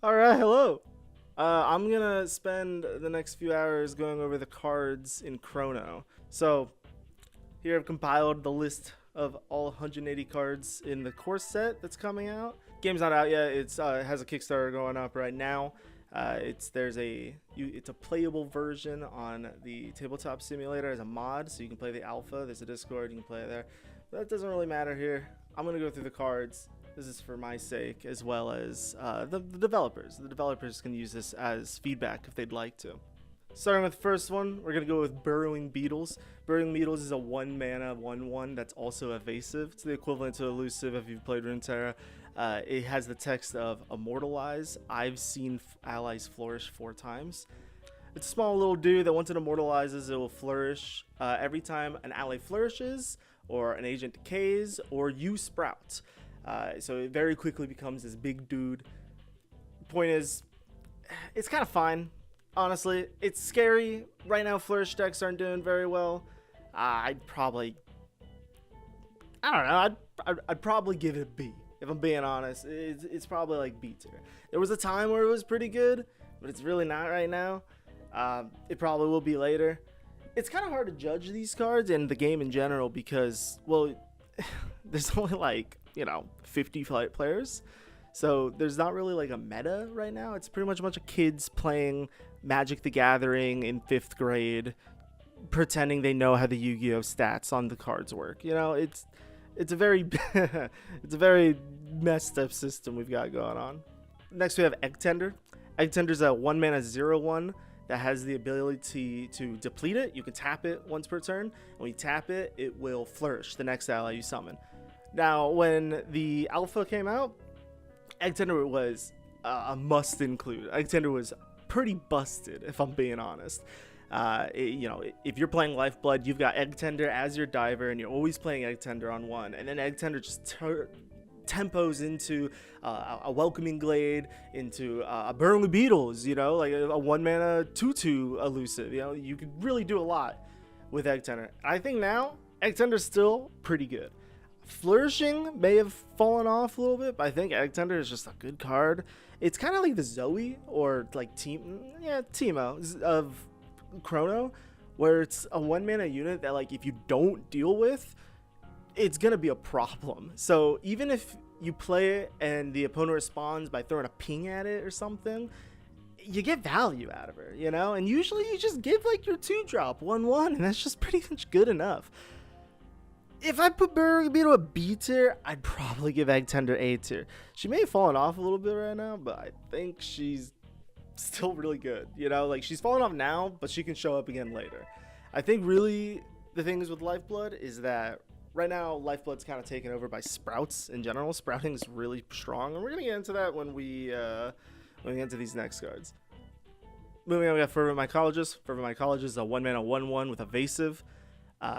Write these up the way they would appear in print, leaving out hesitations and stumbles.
Alright, hello. I'm gonna spend the next few hours going over the cards in Chrono. So, here I've compiled the list of all 180 cards in the core set that's coming out. Game's not out yet. It has a Kickstarter going up right now. It's a playable version on the tabletop simulator as a mod, so you can play the alpha. There's a Discord, you can play it there. But that doesn't really matter here. I'm gonna go through the cards. This is for my sake, as well as the developers. The developers can use this as feedback if they'd like to. Starting with the first one, we're going to go with Burrowing Beetles. Burrowing Beetles is a 1 mana 1/1 that's also evasive. It's the equivalent to elusive if you've played Runeterra. It has the text of Immortalize. I've seen allies flourish 4 times. It's a small little dude that once it immortalizes, it will flourish every time an ally flourishes, or an agent decays, or you sprout. So it very quickly becomes this big dude. Point is, it's kind of fine, honestly. It's scary. Right now, flourish decks aren't doing very well. I don't know, I'd probably give it a B. If I'm being honest, it's probably like B tier. There was a time where it was pretty good, but it's really not right now. It probably will be later. It's kind of hard to judge these cards and the game in general because, well, there's only like, 50 players, so there's not really like a meta right now. It's pretty much a bunch of kids playing Magic the Gathering in 5th grade, pretending they know how the Yu-Gi-Oh stats on the cards work. It's a very it's a very messed up system we've got going on. Next we have Egg Tender. Egg Tender's a 1 mana 0/1 that has the ability to deplete it. You can tap it once per turn. When you tap it, it will flourish the next ally you summon. Now, when the alpha came out, Egg Tender was a must include. Egg Tender was pretty busted, if I'm being honest. If you're playing Lifeblood, you've got Egg Tender as your diver, and you're always playing Egg Tender on 1. And then Egg Tender just tempos into a Welcoming Glade, into a Burrowing Beetles, like a 1 mana 2/2 elusive. You could really do a lot with Egg Tender. I think now, Egg Tender's still pretty good. Flourishing may have fallen off a little bit, but I think Egg Tender is just a good card. It's kind of like the Zoe or like Teemo of Chrono, where it's a 1 mana unit that, like, if you don't deal with, it's gonna be a problem. So even if you play it and the opponent responds by throwing a ping at it or something, you get value out of her, and usually you just give like your 2-drop 1/1, and that's just pretty much good enough. If I put Burrowing Beetle a B tier, I'd probably give Egg Tender A tier. She may have fallen off a little bit right now, but I think she's still really good. Like, she's fallen off now, but she can show up again later. I think really the thing is with Lifeblood is that right now Lifeblood's kind of taken over by Sprouts in general. Sprouting is really strong, and we're gonna get into that when we get into these next cards. Moving on, we got Fervent Mycologist. Fervent Mycologist is a 1 mana 1/1 with evasive.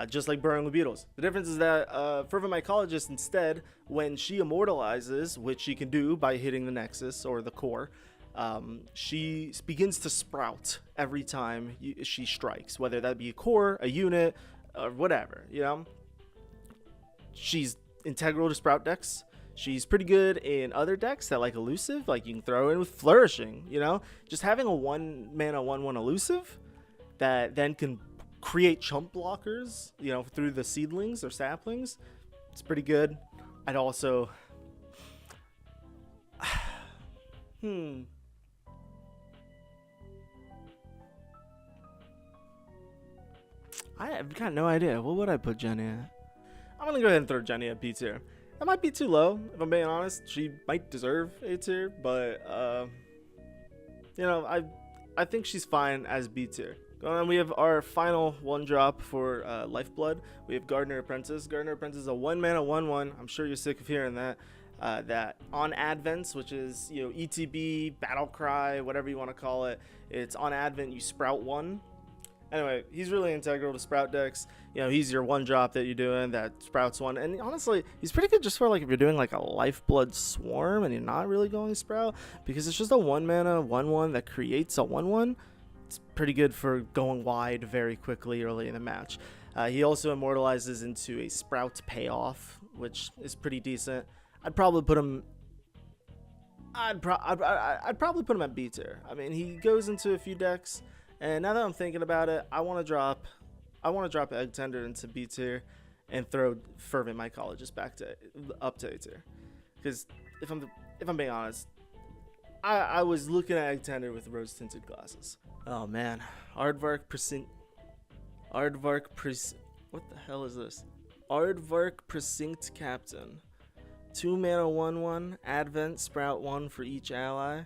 Just like Burrowing Beetles. The difference is that Fervent Mycologist, instead, when she immortalizes, which she can do by hitting the Nexus or the core, she begins to sprout every time she strikes, whether that be a core, a unit, or whatever, She's integral to Sprout decks. She's pretty good in other decks that like elusive, like you can throw in with Flourishing, Just having a 1 mana 1/1 elusive that then can create chump blockers, through the seedlings or saplings. It's pretty good. I'd also I've got no idea. What would I put Jenny at? I'm gonna go ahead and throw Jenny at B tier. That might be too low, if I'm being honest. She might deserve A tier, but I think she's fine as B tier. Going on, we have our final 1-drop for Lifeblood. We have Gardener Apprentice. Gardener Apprentice is a 1 mana 1/1. I'm sure you're sick of hearing that. That on Advents, which is ETB, Battle Cry, whatever you want to call it. It's on Advent. You sprout 1. Anyway, he's really integral to Sprout decks. He's your 1-drop that you're doing that sprouts 1. And honestly, he's pretty good just for like if you're doing like a Lifeblood Swarm and you're not really going Sprout, because it's just a 1 mana 1/1 that creates a 1/1. It's pretty good for going wide very quickly early in the match. He also immortalizes into a Sprout Payoff, which is pretty decent. I'd probably put him I'd probably put him at B tier. I mean, he goes into a few decks, and now that I'm thinking about it, I want to drop Egg Tender into B tier, and throw Fervent Mycologist up to A tier. Because if I'm being honest, I was looking at Egg Tender with rose tinted glasses. Oh man, Aardvark what the hell is this? Aardvark Precinct Captain. 2 mana 1/1, Advent, Sprout 1 for each ally,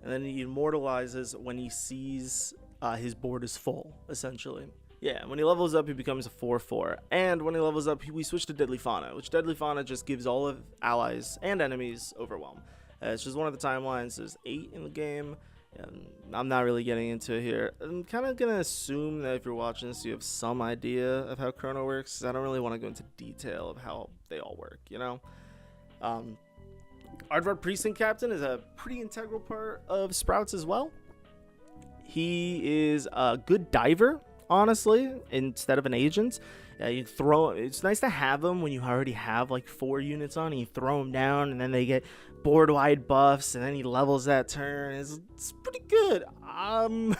and then he immortalizes when he sees his board is full, essentially. Yeah, when he levels up, he becomes a 4/4, and when he levels up, we switch to Deadly Fauna, which Deadly Fauna just gives all of allies and enemies Overwhelm. It's just one of the timelines. There's 8 in the game, and I'm not really getting into it here. I'm kind of going to assume that if you're watching this, you have some idea of how Chrono works. I don't really want to go into detail of how they all work, you know? Aardvark Precinct Captain is a pretty integral part of Sprouts as well. He is a good diver, honestly, instead of an agent. It's nice to have them when you already have like 4 units on, and you throw them down, and then they get board wide buffs, and then he levels that turn. It's pretty good. I'm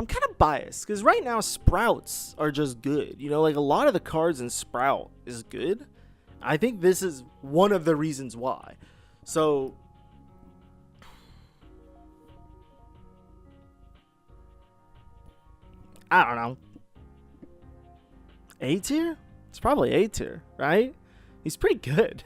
kind of biased because right now Sprouts are just good. You know, like a lot of the cards in Sprout is good. I think this is one of the reasons why. So I don't know. A tier? It's probably A tier, right? He's pretty good.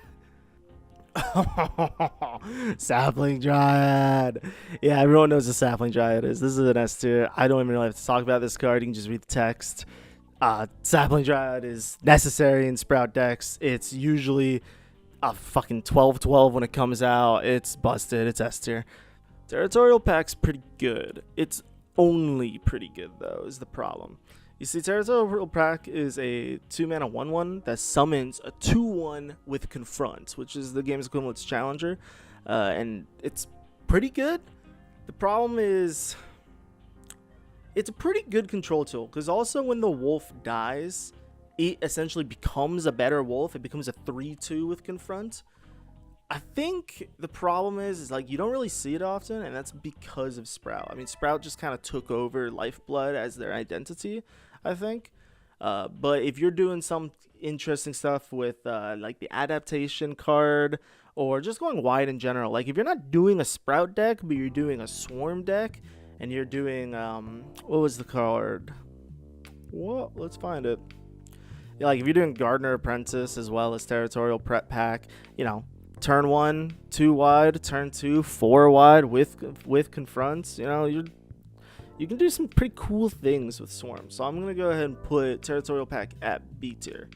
Sapling Dryad. Yeah, everyone knows what Sapling Dryad is. This is an S tier. I don't even really have to talk about this card. You can just read the text. Sapling Dryad is necessary in Sprout decks. It's usually a fucking 12/12 when it comes out. It's busted. It's S tier. Territorial Pack's pretty good. It's only pretty good, though, is the problem. You see, Territorial Pack is a 2 mana 1/1 that summons a 2/1 with Confront, which is the game's equivalent to Challenger, and it's pretty good. The problem is, it's a pretty good control tool, because also when the wolf dies, it essentially becomes a better wolf. It becomes a 3/2 with Confront. I think the problem is like you don't really see it often, and that's because of Sprout. I mean, Sprout just kind of took over Lifeblood as their identity, I think. But if you're doing some interesting stuff with like the adaptation card, or just going wide in general, like if you're not doing a Sprout deck, but you're doing a Swarm deck, and you're doing what was the card? What? Let's find it. Yeah, like if you're doing Gardener Apprentice as well as Territorial Prep Pack, you know. Turn 1, 2 wide. Turn 2, 4 wide with confronts. You know, you can do some pretty cool things with Swarm. So I'm gonna go ahead and put Territorial Pack at B tier.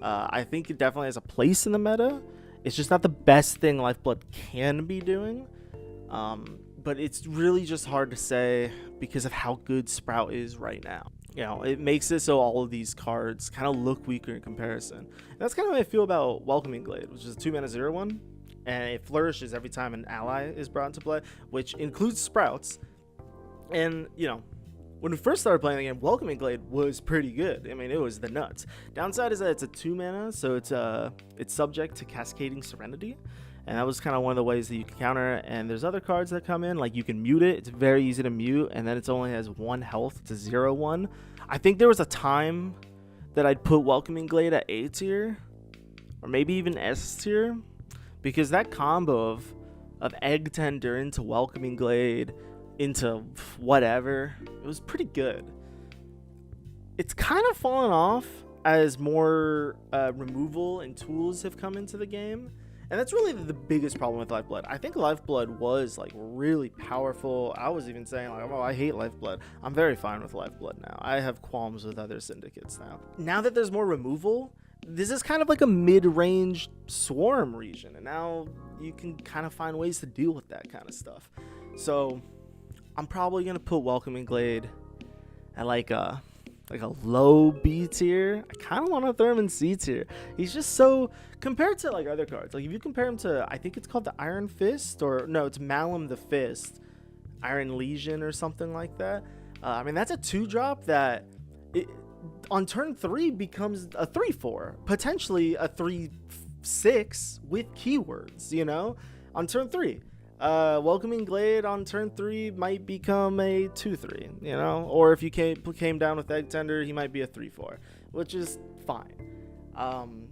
I think it definitely has a place in the meta. It's just not the best thing Lifeblood can be doing. But it's really just hard to say because of how good Sprout is right now. You know, it makes it so all of these cards kind of look weaker in comparison. And that's kind of how I feel about Welcoming Glade, which is a 2 mana 0/1, and it flourishes every time an ally is brought into play, which includes Sprouts. And, you know, when we first started playing the game, Welcoming Glade was pretty good. I mean, it was the nuts. Downside is that it's a 2 mana, so it's subject to Cascading Serenity. And that was kind of one of the ways that you can counter it. And there's other cards that come in, like you can mute it. It's very easy to mute, and then it only has 1 health. It's a 0/1. I think there was a time that I'd put Welcoming Glade at A tier, or maybe even S tier, because that combo of Egg Tender into Welcoming Glade into whatever, it was pretty good. It's kind of fallen off as more removal and tools have come into the game. And that's really the biggest problem with Lifeblood. I think Lifeblood was like really powerful. I was even saying like, oh, I hate Lifeblood. I'm very fine with Lifeblood now. I have qualms with other syndicates now. Now that there's more removal, this is kind of like a mid-range Swarm region. And now you can kind of find ways to deal with that kind of stuff. So I'm probably going to put Welcoming Glade at like a low B tier. I kind of want to throw him in C tier. He's just so, compared to like other cards, like if you compare him to, I think it's called the Iron Fist, or no, it's Malum the Fist, Iron Legion or something like that. I mean, that's a 2-drop that on turn 3 becomes a 3/4, potentially a 3/6 6 with keywords, you know, on turn 3. Welcoming Glade on turn 3 might become a 2-3, you know, or if you came down with Egg Tender, he might be a 3-4, which is fine.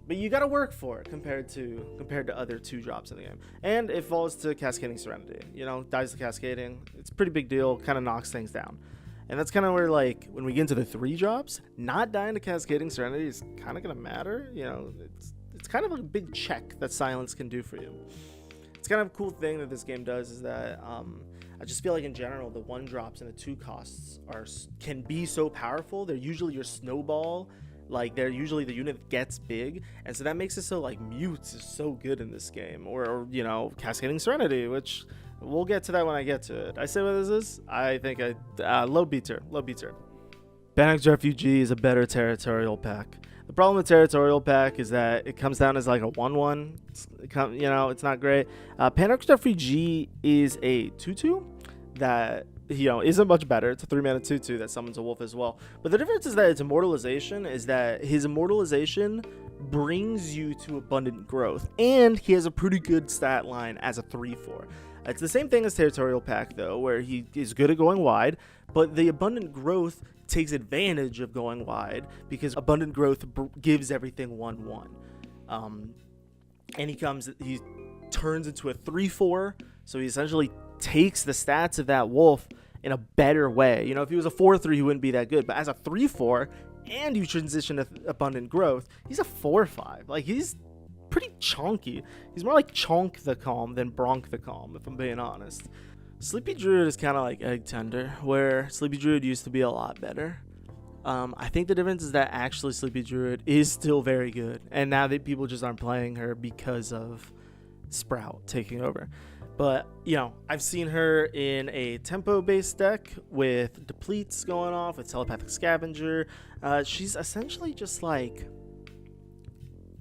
But you gotta work for it compared to other 2-drops in the game. And it falls to Cascading Serenity, you know, dies to Cascading. It's a pretty big deal, kind of knocks things down. And that's kind of where, like, when we get into the 3-drops, not dying to Cascading Serenity is kind of gonna matter, you know. It's kind of a big check that silence can do for you. It's kind of a cool thing that this game does is that I just feel like in general the 1-drops and the 2 costs can be so powerful. They're usually your snowball, like they're usually the unit that gets big, and so that makes it so like Mutes is so good in this game, or you know, Cascading Serenity, which we'll get to that when I get to it. I say what this is. I think low B tier. Bannock's Refugee is a better territorial pack. The problem with territorial pack is that it comes down as like a 1-1. You know, it's not great. Bannock's Refugee is a 2-2 that, you know, isn't much better. It's a 3-mana 2-2 that summons a wolf as well. But the difference is that its immortalization is that his immortalization brings you to abundant growth, and he has a pretty good stat line as a 3-4. It's the same thing as territorial pack though, where he is good at going wide, but the abundant growth takes advantage of going wide because abundant growth gives everything 1-1. And he turns into a 3-4, so he essentially takes the stats of that wolf in a better way. You know, if he was a 4-3, he wouldn't be that good, but as a 3-4 and you transition to abundant growth, he's a 4-5. Like, he's pretty chonky. He's more like Chonk the Calm than Bronk the Calm, if I'm being honest. Sleepy Druid is kind of like Egg Tender, where Sleepy Druid used to be a lot better. I think the difference is that actually Sleepy Druid is still very good, and now that people just aren't playing her because of Sprout taking over. But, you know, I've seen her in a tempo-based deck with Depletes going off, with Telepathic Scavenger. She's essentially just like,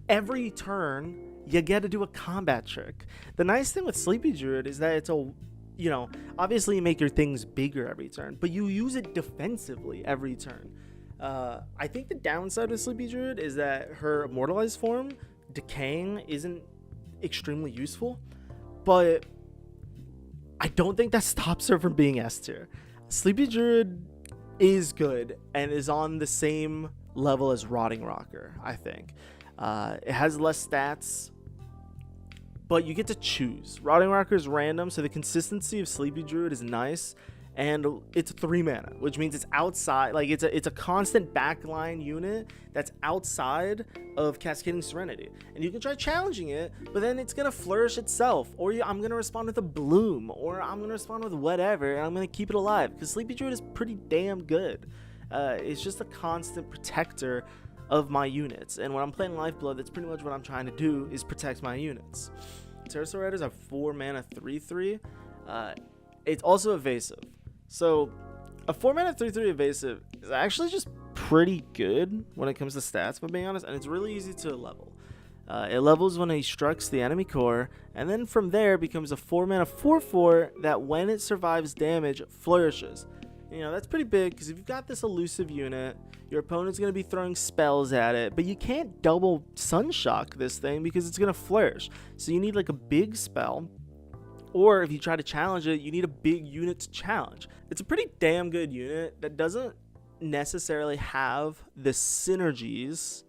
every turn, you get to do a combat trick. The nice thing with Sleepy Druid is that it's a, you know, obviously you make your things bigger every turn, but you use it defensively every turn. I think the downside of Sleepy Druid is that her immortalized form, Decaying, isn't extremely useful, but I don't think that stops her from being S tier. Sleepy Druid is good and is on the same level as Rotting Rocker, I think. It has less stats, but you get to choose. Rotting Rocker is random, so the consistency of Sleepy Druid is nice, and it's 3 mana, which means it's outside. Like, it's a constant backline unit that's outside of Cascading Serenity, and you can try challenging it, but then it's gonna flourish itself, or I'm gonna respond with a Bloom, or I'm gonna respond with whatever, and I'm gonna keep it alive because Sleepy Druid is pretty damn good. It's just a constant protector of my units, and when I'm playing Lifeblood, that's pretty much what I'm trying to do, is protect my units. Terracer Riders are 4 mana 3/3. It's also evasive, so a 4 mana 3/3 evasive is actually just pretty good when it comes to stats, if I'm being honest, and it's really easy to level. It levels when it structs the enemy core, and then from there becomes a 4 mana 4/4 that when it survives damage flourishes. You know, that's pretty big because if you've got this elusive unit, your opponent's going to be throwing spells at it, but you can't double Sunshock this thing because it's going to flourish. So you need like a big spell, or if you try to challenge it, you need a big unit to challenge. It's a pretty damn good unit that doesn't necessarily have the synergies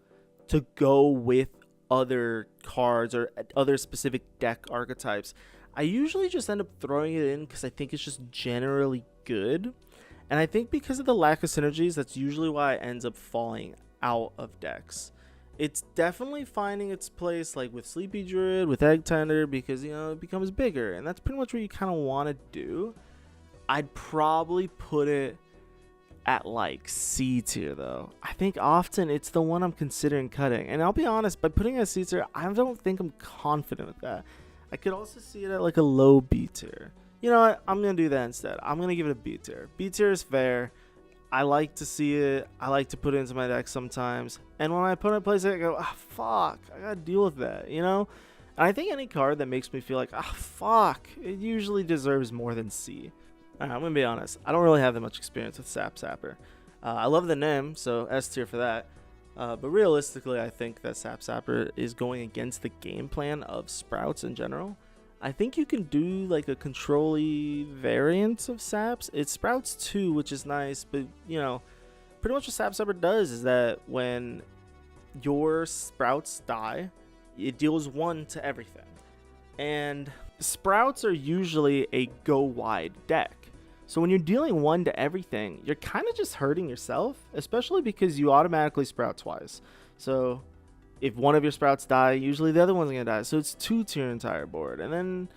to go with other cards or other specific deck archetypes. I usually just end up throwing it in because I think it's just generally good. And I think because of the lack of synergies, that's usually why it ends up falling out of decks. It's definitely finding its place, like with Sleepy Druid, with Egg Tender, because, you know, it becomes bigger. And that's pretty much what you kind of want to do. I'd probably put it at like C tier though. I think often it's the one I'm considering cutting. And I'll be honest, by putting it at C tier, I don't think I'm confident with that. I could also see it at like a low B tier. You know what? I'm going to do that instead. I'm going to give it a B tier. B tier is fair. I like to see it. I like to put it into my deck sometimes. And when my opponent plays it, I go, fuck, I got to deal with that, you know? And I think any card that makes me feel like, fuck, it usually deserves more than C. I'm going to be honest. I don't really have that much experience with Sap Sapper. I love the name, so S tier for that. But realistically, I think that Sap Sapper is going against the game plan of Sprouts in general. I think you can do like a control-y variant of Saps. It's Sprouts 2, which is nice, but you know, pretty much what Sap Sapper does is that when your Sprouts die, it deals 1 to everything. And Sprouts are usually a go wide deck. So when you're dealing 1 to everything, you're kind of just hurting yourself, especially because you automatically sprout twice. So if one of your sprouts die, usually the other one's going to die. So it's 2 to your entire board. And then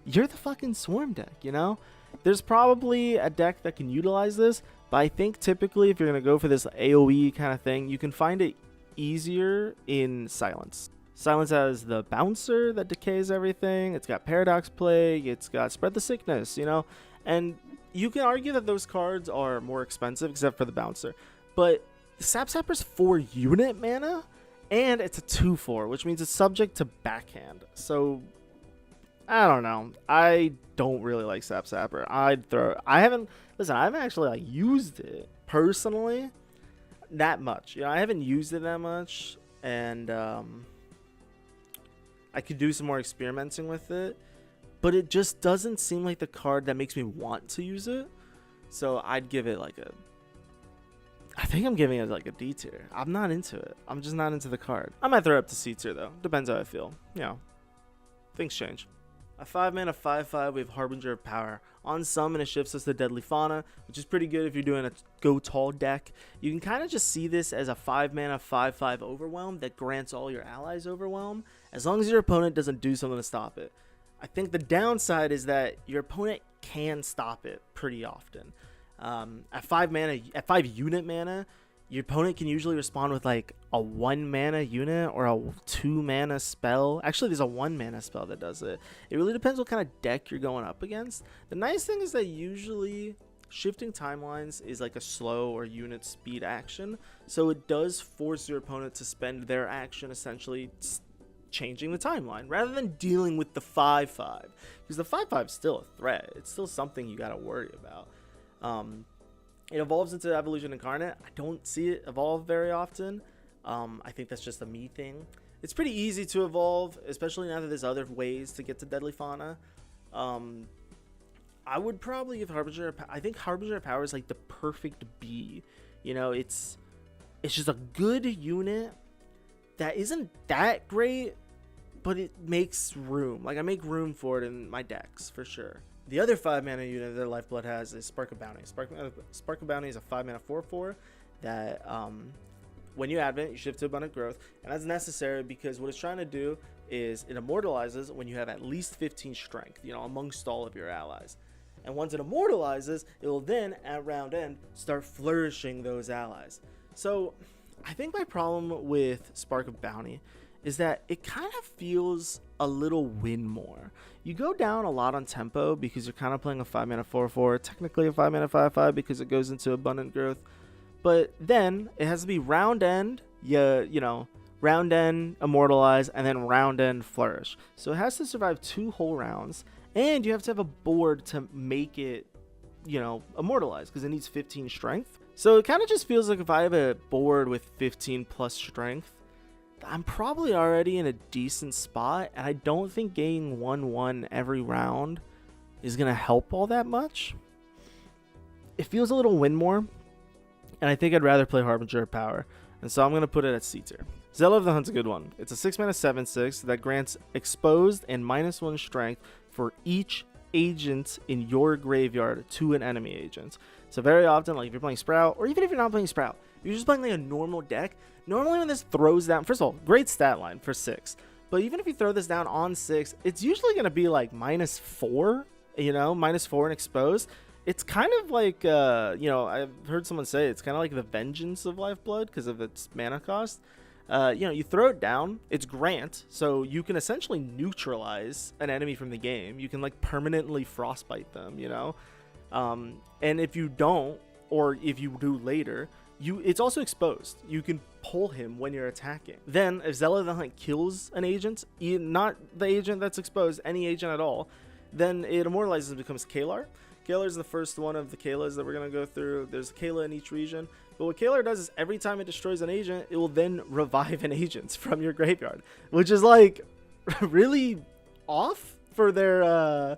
you're the fucking swarm deck, you know? There's probably a deck that can utilize this, but I think typically if you're going to go for this AoE kind of thing, you can find it easier in Silence. Silence has the bouncer that decays everything. It's got Paradox Plague. It's got Spread the Sickness, you know? And you can argue that those cards are more expensive except for the bouncer. But Sap Sapper's 4 unit mana, and it's a 2/4, which means it's subject to backhand. So, I don't know. I don't really like Sap Sapper. I haven't actually like used it personally that much. You know, I haven't used it that much, and I could do some more experimenting with it. But it just doesn't seem like the card that makes me want to use it. So I'd give it like I think I'm giving it like a D tier. I'm not into it. I'm just not into the card. I might throw it up to C tier though. Depends how I feel. You know, things change. A 5-mana 5/5, we have Harbinger of Power. On summon, it shifts us to Deadly Fauna, which is pretty good if you're doing a go tall deck. You can kind of just see this as a 5-mana 5/5 Overwhelm that grants all your allies Overwhelm, as long as your opponent doesn't do something to stop it. I think the downside is that your opponent can stop it pretty often. At 5 unit mana, your opponent can usually respond with like a 1 mana unit or a 2 mana spell. Actually, there's a 1 mana spell that does it. It really depends what kind of deck you're going up against. The nice thing is that usually shifting timelines is like a slow or unit speed action. So it does force your opponent to spend their action essentially changing the timeline rather than dealing with the 5/5, because the 5/5 is still a threat. It's still something you got to worry about. It evolves into Evolution Incarnate. I don't see it evolve very often. I think that's just a me thing. It's pretty easy to evolve, especially now that there's other ways to get to Deadly Fauna. I would probably give Harbinger. I think Harbinger of Power is like the perfect B. You know, it's just a good unit that isn't that great, but it makes room. Like, I make room for it in my decks for sure. The other 5-mana unit that Lifeblood has is Spark of Bounty. Spark of Bounty is a 5-mana 4/4 that when you advent, you shift to Abundant Growth, and that's necessary because what it's trying to do is it immortalizes when you have at least 15 strength, you know, amongst all of your allies. And once it immortalizes, it will then at round end start flourishing those allies. So I think my problem with Spark of Bounty is that it kind of feels a little win more. You go down a lot on tempo because you're kind of playing a 5-mana 4/4, technically a 5-mana 5/5 because it goes into Abundant Growth. But then it has to be round end, you know, round end, immortalize, and then round end, flourish. So it has to survive 2 whole rounds, and you have to have a board to make it, you know, immortalize because it needs 15 strength. So it kind of just feels like if I have a board with 15 plus strength, I'm probably already in a decent spot, and I don't think gaining 1/1 every round is going to help all that much. It feels a little win more, and I think I'd rather play Harbinger of Power, and so I'm going to put it at C tier. Zealot of the Hunt's a good one. It's a 6-mana 7/6 that grants exposed and -1 strength for each agent in your graveyard to an enemy agent. So very often, like if you're playing Sprout, or even if you're not playing Sprout, you're just playing like a normal deck. Normally when this throws down, first of all, great stat line for 6. But even if you throw this down on 6, it's usually going to be like -4, you know, -4 and exposed. It's kind of like, you know, I've heard someone say it's kind of like the Vengeance of Lifeblood because of its mana cost. You know, you throw it down, it's Grant, so you can essentially neutralize an enemy from the game. You can like permanently frostbite them, you know. And if you don't, or if you do later, it's also exposed. You can pull him when you're attacking. Then if Zealot of the Hunt kills an agent, not the agent that's exposed, any agent at all, then it immortalizes and becomes Kalar. Kalar is the first one of the Kalas that we're going to go through. There's a Kala in each region. But what Kalar does is every time it destroys an agent, it will then revive an agent from your graveyard, which is like really off for their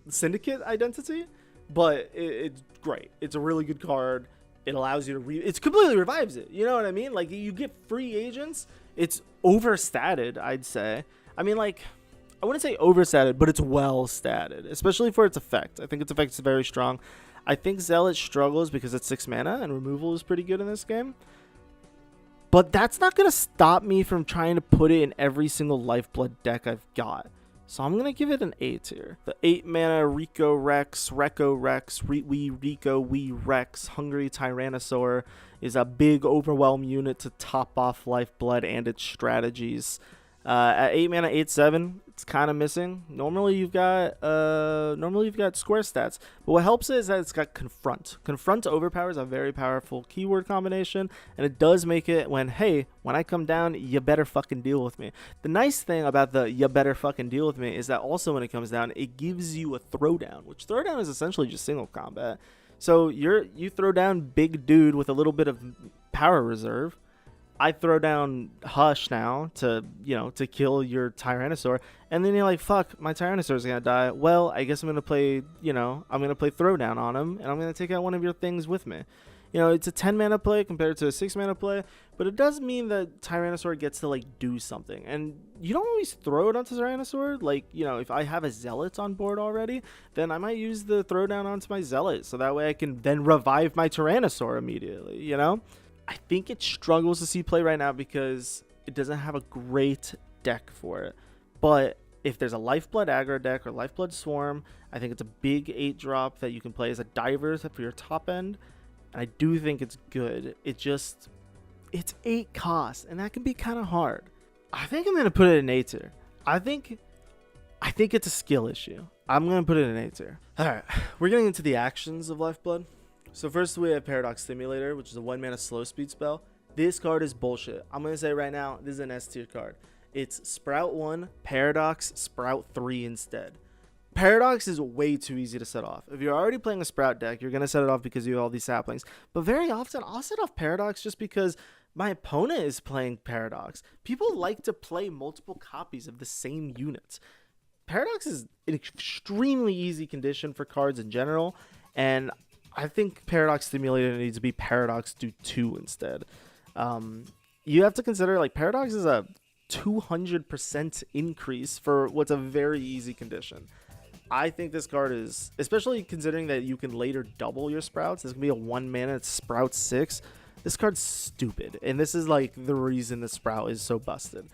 syndicate identity. But it's great. It's a really good card. It allows you to it's completely revives it. You know what I mean? Like, you get free agents. It's overstated, I'd say. I mean, like, I wouldn't say overstated, but it's well statted, especially for its effect. I think its effect is very strong. I think Zealot struggles because it's 6 mana and removal is pretty good in this game. But that's not going to stop me from trying to put it in every single Lifeblood deck I've got. So I'm going to give it an A tier. The 8 mana Rico Rex, Recco Rex, Wee Rico, Wee Rex, Hungry Tyrannosaur is a big overwhelm unit to top off Lifeblood and its strategies. At 8 mana, 8/7, it's kind of missing. Normally you've got square stats, but what helps it is that it's got Confront. Confront overpowers a very powerful keyword combination, and it does make it when I come down, you better fucking deal with me. The nice thing about the you better fucking deal with me is that also when it comes down, it gives you a throwdown, which throwdown is essentially just single combat. So you throw down big dude with a little bit of power reserve. I throw down Hush now to kill your Tyrannosaur, and then you're like, fuck, my Tyrannosaur's gonna die. Well, I guess I'm gonna play Throwdown on him, and I'm gonna take out one of your things with me. It's a 10 mana play compared to a 6 mana play, but it does mean that Tyrannosaur gets to like do something, and you don't always throw it onto Tyrannosaur. Like, if I have a Zealot on board already, then I might use the Throwdown onto my Zealot, so that way I can then revive my Tyrannosaur immediately. I think it struggles to see play right now because it doesn't have a great deck for it. But if there's a Lifeblood aggro deck or Lifeblood Swarm, I think it's a big 8-drop that you can play as a diver for your top end. And I do think it's good. It's 8 cost, and that can be kind of hard. I think I'm going to put it in A tier. I think it's a skill issue. I'm going to put it in A tier. Alright, we're getting into the actions of Lifeblood. So first we have Paradox Stimulator, which is a 1 mana slow speed spell. This card is bullshit. I'm going to say right now, this is an S tier card. It's Sprout 1, Paradox, Sprout 3 instead. Paradox is way too easy to set off. If you're already playing a Sprout deck, you're going to set it off because you have all these saplings. But very often, I'll set off Paradox just because my opponent is playing Paradox. People like to play multiple copies of the same units. Paradox is an extremely easy condition for cards in general, and I think Paradox Stimulator needs to be Paradox do 2 instead. You have to consider, like, Paradox is a 200% increase for what's a very easy condition. I think this card is, especially considering that you can later double your Sprouts. This can be a 1 mana Sprout 6. This card's stupid, and this is like the reason the Sprout is so busted.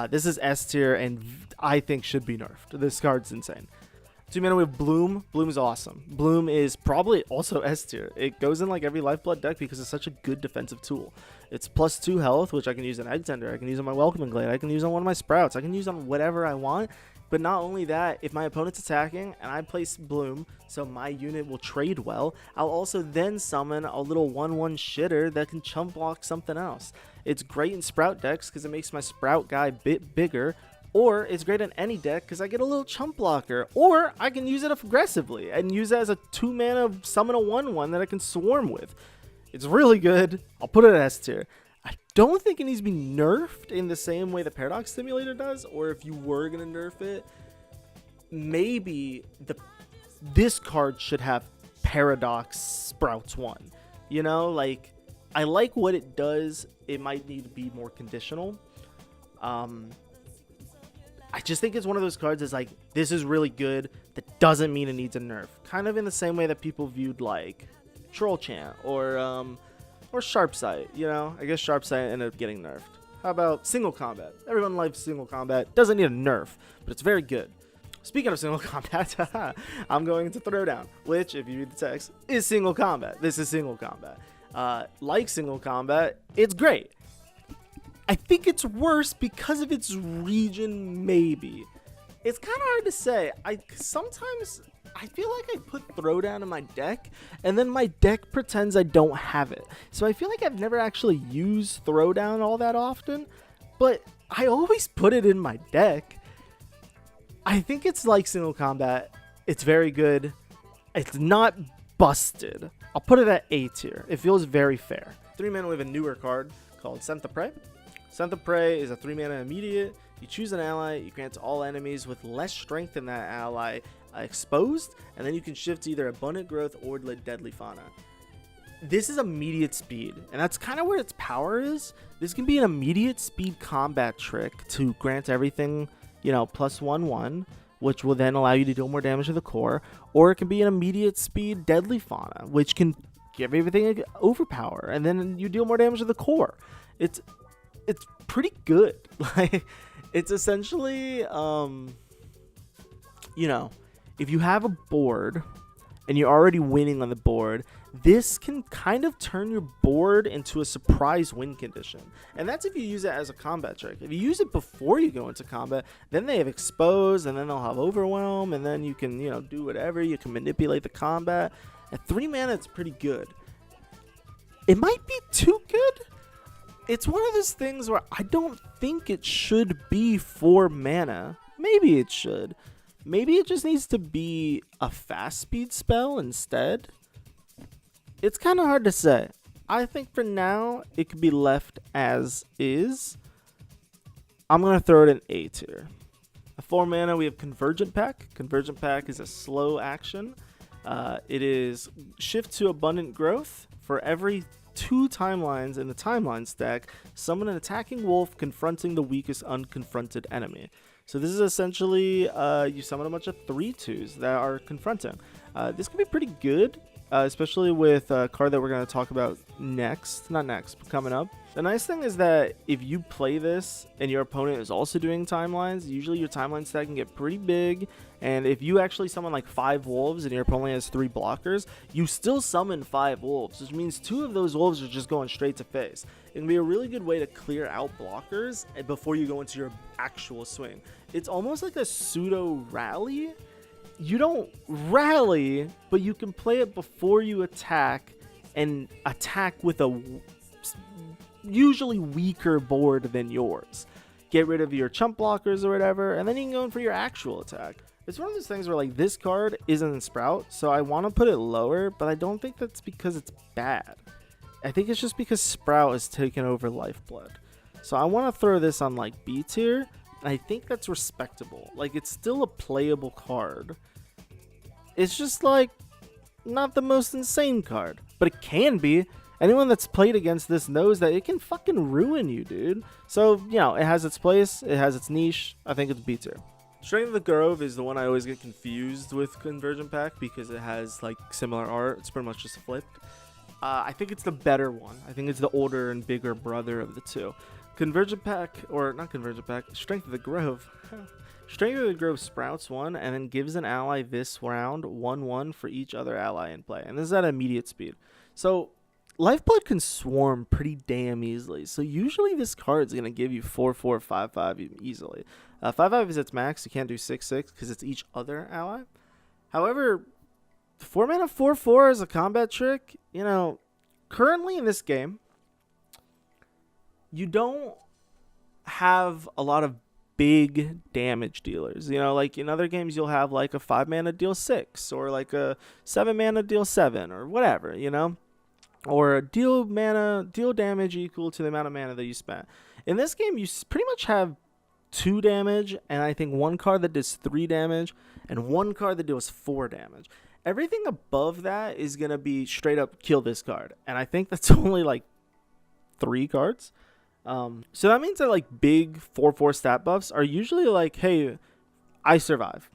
This is S tier, and I think should be nerfed. This card's insane. 2 mana with Bloom. Bloom is awesome. Bloom is probably also S tier. It goes in like every Lifeblood deck because it's such a good defensive tool. It's +2 health, which I can use on Egg Tender. I can use on my Welcoming Glade. I can use on one of my Sprouts. I can use on whatever I want. But not only that, if my opponent's attacking and I place Bloom, so my unit will trade well, I'll also then summon a little 1/1 shitter that can chump block something else. It's great in Sprout decks because it makes my Sprout guy a bit bigger. Or it's great in any deck because I get a little chump blocker. Or I can use it aggressively and use it as a 2 mana summon a 1/1 that I can swarm with. It's really good. I'll put it at S tier. I don't think it needs to be nerfed in the same way the Paradox Stimulator does. Or if you were going to nerf it, maybe this card should have Paradox Sprouts 1. Like, I like what it does. It might need to be more conditional. I just think it's one of those cards that's like, this is really good. That doesn't mean it needs a nerf. Kind of in the same way that people viewed like Troll Chant or Sharp Sight. I guess Sharp Sight ended up getting nerfed. How about Single Combat? Everyone likes Single Combat. Doesn't need a nerf, but it's very good. Speaking of Single Combat, I'm going into Throwdown, which, if you read the text, is Single Combat. This is Single Combat. Like Single Combat, it's great. I think it's worse because of its region, maybe. It's kind of hard to say. Sometimes I feel like I put Throwdown in my deck, and then my deck pretends I don't have it. So I feel like I've never actually used Throwdown all that often, but I always put it in my deck. I think it's like Single Combat. It's very good. It's not busted. I'll put it at A tier. It feels very fair. 3 mana, we have a newer card called Scent the Prey. Scent the Prey is a 3 mana immediate. You choose an ally, you grant to all enemies with less strength than that ally exposed, and then you can shift to either Abundant Growth or Deadly Fauna. This is immediate speed, and that's kind of where its power is. This can be an immediate speed combat trick to grant everything, you know, +1/1, which will then allow you to deal more damage to the core, or it can be an immediate speed Deadly Fauna, which can give everything overpower, and then you deal more damage to the core. It's pretty good. Like, it's essentially, you know, if you have a board and you're already winning on the board, this can kind of turn your board into a surprise win condition. And that's if you use it as a combat trick. If you use it before you go into combat, then they have Expose, and then they'll have Overwhelm, and then you can, you know, do whatever. You can manipulate the combat. At 3 mana, it's pretty good. It might be too good. It's one of those things where I don't think it should be 4 mana. Maybe it should. Maybe it just needs to be a fast speed spell instead. It's kind of hard to say. I think for now, it could be left as is. I'm going to throw it in A tier. At 4 mana, we have Convergent Pack. Convergent Pack is a slow action. It is shift to Abundant Growth. For every 2 timelines in the timeline stack, summon an attacking wolf confronting the weakest unconfronted enemy. So this is essentially, you summon a bunch of 3/2s that are confronting. This could be pretty good, especially with a card that we're going to talk about next. Not next, but coming up. The nice thing is that if you play this and your opponent is also doing timelines, usually your timeline stack can get pretty big. And if you actually summon like 5 wolves and your opponent has 3 blockers, you still summon 5 wolves, which means 2 of those wolves are just going straight to face. It can be a really good way to clear out blockers before you go into your actual swing. It's almost like a pseudo rally. You don't rally, but you can play it before you attack and attack with a usually weaker board than yours. Get rid of your chump blockers or whatever, and then you can go in for your actual attack. It's one of those things where, like, this card isn't in Sprout, so I want to put it lower, but I don't think that's because it's bad. I think it's just because Sprout has taken over Lifeblood. So I want to throw this on, like, B tier, and I think that's respectable. Like, it's still a playable card. It's just, like, not the most insane card, but it can be. Anyone that's played against this knows that it can fucking ruin you, dude. So, you know, it has its place, it has its niche. I think it's B tier. Strength of the Grove is the one I always get confused with Convergent Pack because it has, like, similar art. It's pretty much just flipped. I think it's the better one. I think it's the older and bigger brother of the two. Convergent Pack, or not Convergent Pack, Strength of the Grove. Strength of the Grove sprouts 1 and then gives an ally this round 1/1 for each other ally in play. And this is at immediate speed. So Lifeblood can swarm pretty damn easily. So usually this card's going to give you 4/4, 5/5 easily. 5/5 is its max. You can't do 6/6 because it's each other ally. However, 4 mana 4/4 is a combat trick. You know, currently in this game, you don't have a lot of big damage dealers. You know, like in other games, you'll have like a 5 mana deal 6 or like a 7 mana deal 7 or whatever, you know, or deal damage equal to the amount of mana that you spent. In this game, you pretty much have 2 damage, and I think 1 card that does 3 damage and 1 card that deals 4 damage. Everything above that is going to be straight up kill this card. And I think that's only like 3 cards. So that means that like big 4/4 stat buffs are usually like, hey, I survive.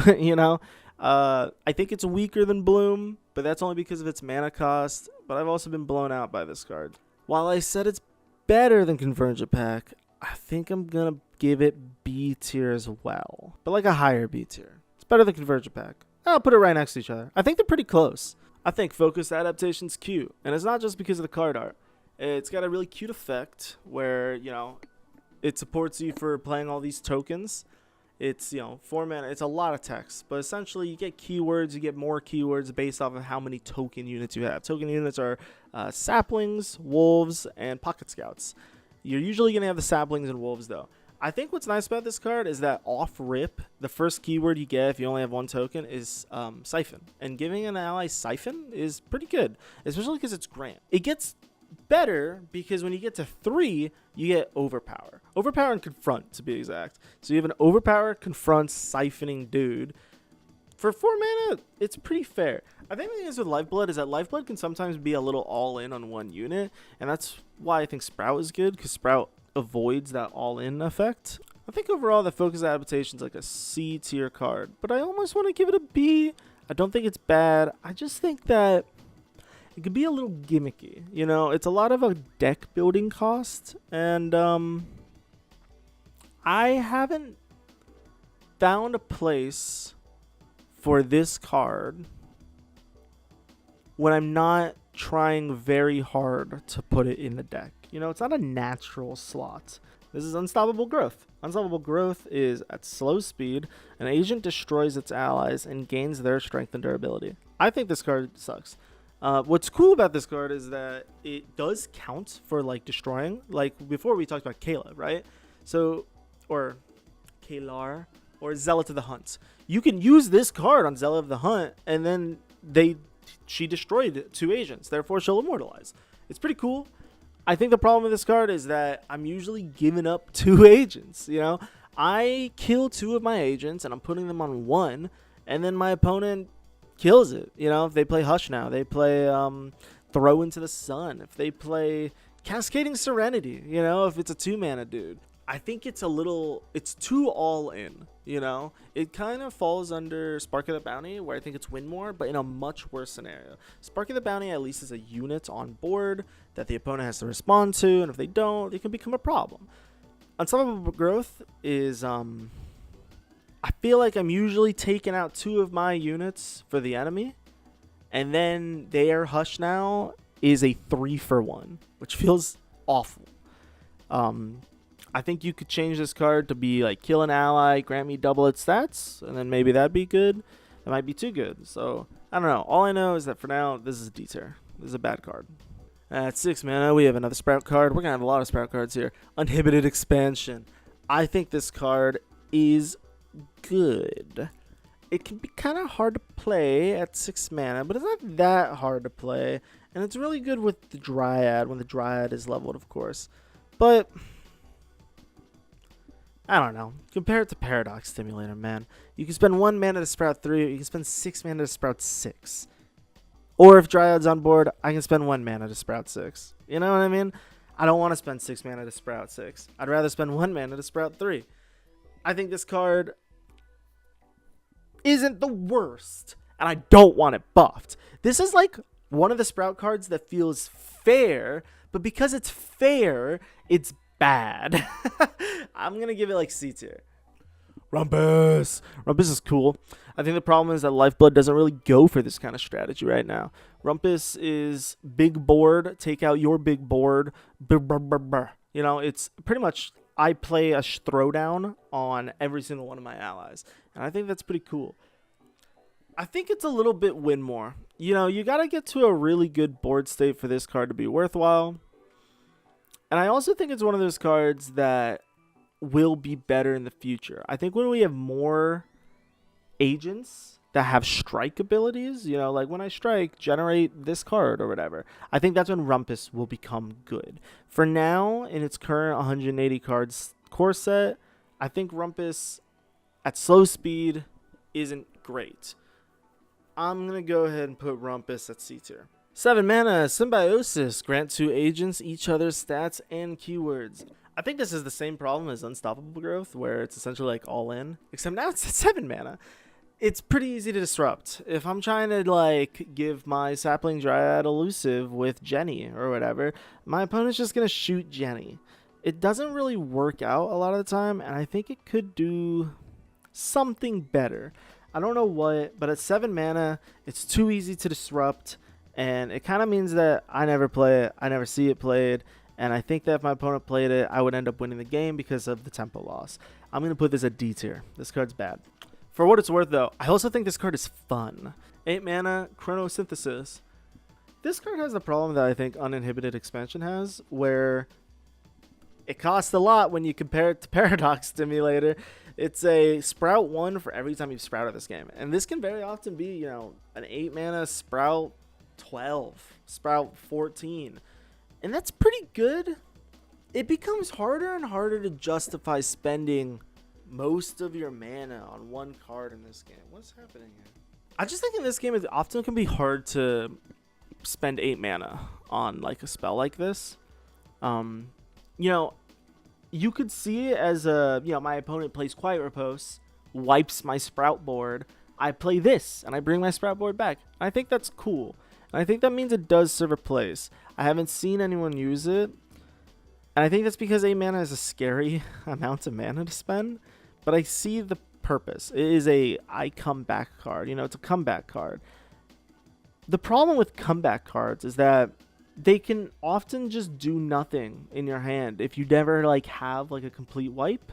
You know? I think it's weaker than Bloom, but that's only because of its mana cost. But I've also been blown out by this card. While I said it's better than Convergent Pack, I think I'm going to give it B tier as well. But like a higher B tier. It's better than Convergent Pack. I'll put it right next to each other. I think they're pretty close. I think Focused Adaptation's cute. And it's not just because of the card art. It's got a really cute effect where, you know, it supports you for playing all these tokens. It's, you know, 4 mana. It's a lot of text. But essentially, you get keywords. You get more keywords based off of how many token units you have. Token units are saplings, wolves, and pocket scouts. You're usually going to have the saplings and wolves, though. I think what's nice about this card is that off rip, the first keyword you get if you only have one token is Siphon. And giving an ally Siphon is pretty good, especially because it's Grant. It gets better because when you get to 3, you get Overpower. Overpower and Confront, to be exact. So you have an Overpower, Confront, Siphoning dude. For 4 mana, it's pretty fair. I think the thing is with Lifeblood is that Lifeblood can sometimes be a little all-in on one unit, and that's why I think Sprout is good, because Sprout avoids that all-in effect. I think overall the Focus Adaptation is like a C tier card, but I almost want to give it a B. I don't think it's bad. I just think that it could be a little gimmicky. You know, it's a lot of a deck building cost, and I haven't found a place for this card when I'm not trying very hard to put it in the deck. You know, it's not a natural slot. This is Unstoppable Growth. Unstoppable Growth is at slow speed. An agent destroys its allies and gains their strength and durability. I think this card sucks. What's cool about this card is that it does count for like destroying. Like before we talked about Kayla, right? So, or Kalar, or Zealot of the Hunt. You can use this card on Zealot of the Hunt, and then she destroyed 2 agents. Therefore, she'll immortalize. It's pretty cool. I think the problem with this card is that I'm usually giving up 2 agents. You know, I kill 2 of my agents, and I'm putting them on 1, and then my opponent kills it. You know, if they play Hush now, they play Throw into the Sun. If they play Cascading Serenity, you know, if it's a 2-mana dude. I think it's too all in, you know? It kind of falls under Spark of the Bounty, where I think it's win more, but in a much worse scenario. Spark of the Bounty at least is a unit on board that the opponent has to respond to, and if they don't, it can become a problem. Unstoppable Growth is, I feel like I'm usually taking out 2 of my units for the enemy, and then their Hush now is a 3-for-1, which feels awful. I think you could change this card to be like kill an ally, grant me double its stats, and then maybe that'd be good. It might be too good. So, I don't know. All I know is that for now, this is a D tier. This is a bad card. At 6 mana, we have another Sprout card. We're going to have a lot of Sprout cards here. Uninhibited Expansion. I think this card is good. It can be kind of hard to play at 6 mana, but it's not that hard to play. And it's really good with the Dryad, when the Dryad is leveled, of course. But I don't know. Compare it to Paradox Stimulator, man. You can spend 1 mana to Sprout 3, or you can spend 6 mana to Sprout 6. Or if Dryad's on board, I can spend 1 mana to Sprout 6. You know what I mean? I don't want to spend 6 mana to Sprout 6. I'd rather spend 1 mana to Sprout 3. I think this card isn't the worst, and I don't want it buffed. This is like one of the Sprout cards that feels fair, but because it's fair, it's bad. I'm going to give it like C tier. Rumpus. Rumpus is cool. I think the problem is that Lifeblood doesn't really go for this kind of strategy right now. Rumpus is big board, take out your big board. You know, it's pretty much I play a throwdown on every single one of my allies. And I think that's pretty cool. I think it's a little bit win more. You know, you got to get to a really good board state for this card to be worthwhile. And I also think it's one of those cards that will be better in the future. I think when we have more agents that have strike abilities, you know, like when I strike, generate this card or whatever, I think that's when Rumpus will become good. For now, in its current 180 cards core set, I think Rumpus at slow speed isn't great. I'm going to go ahead and put Rumpus at C tier. 7 mana, Symbiosis. Grant 2 agents each other's stats and keywords. I think this is the same problem as Unstoppable Growth, where it's essentially like all in, except now it's at 7 mana. It's pretty easy to disrupt. If I'm trying to like give my Sapling Dryad elusive with Jenny or whatever, my opponent's just going to shoot Jenny. It doesn't really work out a lot of the time, and I think it could do something better. I don't know what, but at 7 mana, it's too easy to disrupt. And it kind of means that I never play it, I never see it played, and I think that if my opponent played it, I would end up winning the game because of the tempo loss. I'm going to put this at D tier. This card's bad. For what it's worth, though, I also think this card is fun. 8 mana, Chrono Synthesis. This card has the problem that I think Uninhibited Expansion has, where It costs a lot when you compare it to Paradox Stimulator. It's a Sprout 1 for every time you've sprouted this game. And this can very often be, you know, an 8 mana Sprout 12, Sprout 14. And that's pretty good. It becomes harder and harder to justify spending most of your mana on one card in this game. What's happening here? I just think in this game it often can be hard to spend 8 mana on like a spell like this. You know, you could see it as a, you know, my opponent plays Quiet Repose, wipes my Sprout board. I play this and I bring my Sprout board back. I think that's cool. And I think that means it does serve a place. I haven't seen anyone use it. And I think that's because 8 mana is a scary amount of mana to spend. But I see the purpose. It is a I come back card. You know, it's a comeback card. The problem with comeback cards is that they can often just do nothing in your hand if you never like have like a complete wipe.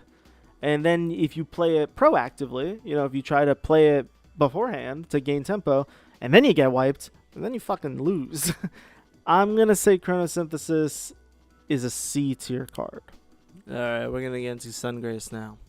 And then if you play it proactively, you know, if you try to play it beforehand to gain tempo, and then you get wiped, and then you fucking lose. I'm going to say Chronosynthesis is a C tier card. Alright, we're going to get into Sungrace now.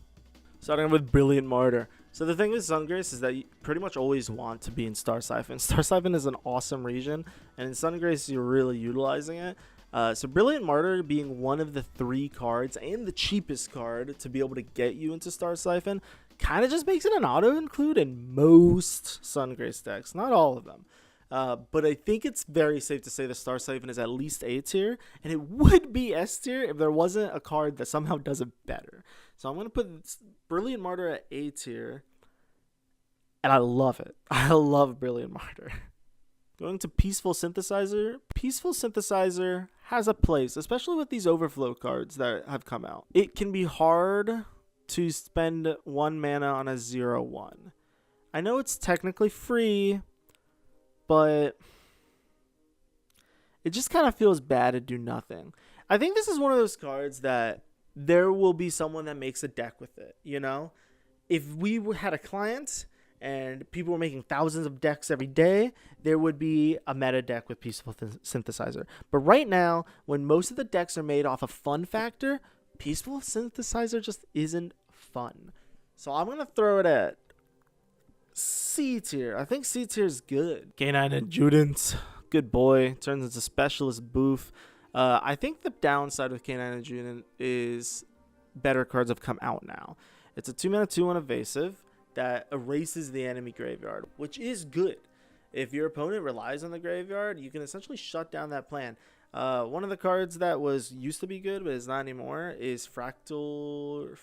Starting with Brilliant Martyr. So the thing with Sungrace is that you pretty much always want to be in Star Siphon. Star Siphon is an awesome region, and in Sungrace you're really utilizing it. So Brilliant Martyr being one of the 3 cards and the cheapest card to be able to get you into Star Siphon kind of just makes it an auto-include in most Sungrace decks. Not all of them. But I think it's very safe to say the Star Siphon is at least A tier, and it would be S tier if there wasn't a card that somehow does it better. So I'm going to put Brilliant Martyr at A tier, and I love it. I love Brilliant Martyr. Going to Peaceful Synthesizer. Peaceful Synthesizer has a place, especially with these overflow cards that have come out. It can be hard to spend 1 mana on a 0/1. I know it's technically free, but it just kind of feels bad to do nothing. I think this is one of those cards that there will be someone that makes a deck with it, you know? If we had a client and people were making thousands of decks every day, there would be a meta deck with Peaceful Synthesizer. But right now, when most of the decks are made off of fun factor, Peaceful Synthesizer just isn't fun. So I'm going to throw it at C tier. I think C tier is good. Canine Adjutant, good boy. Turns into Specialist Boof. I think the downside with Canine Adjutant is better cards have come out now. It's a 2-mana 2/1 evasive that erases the enemy graveyard, which is good. If your opponent relies on the graveyard, you can essentially shut down that plan. One of the cards that used to be good but is not anymore is Fractured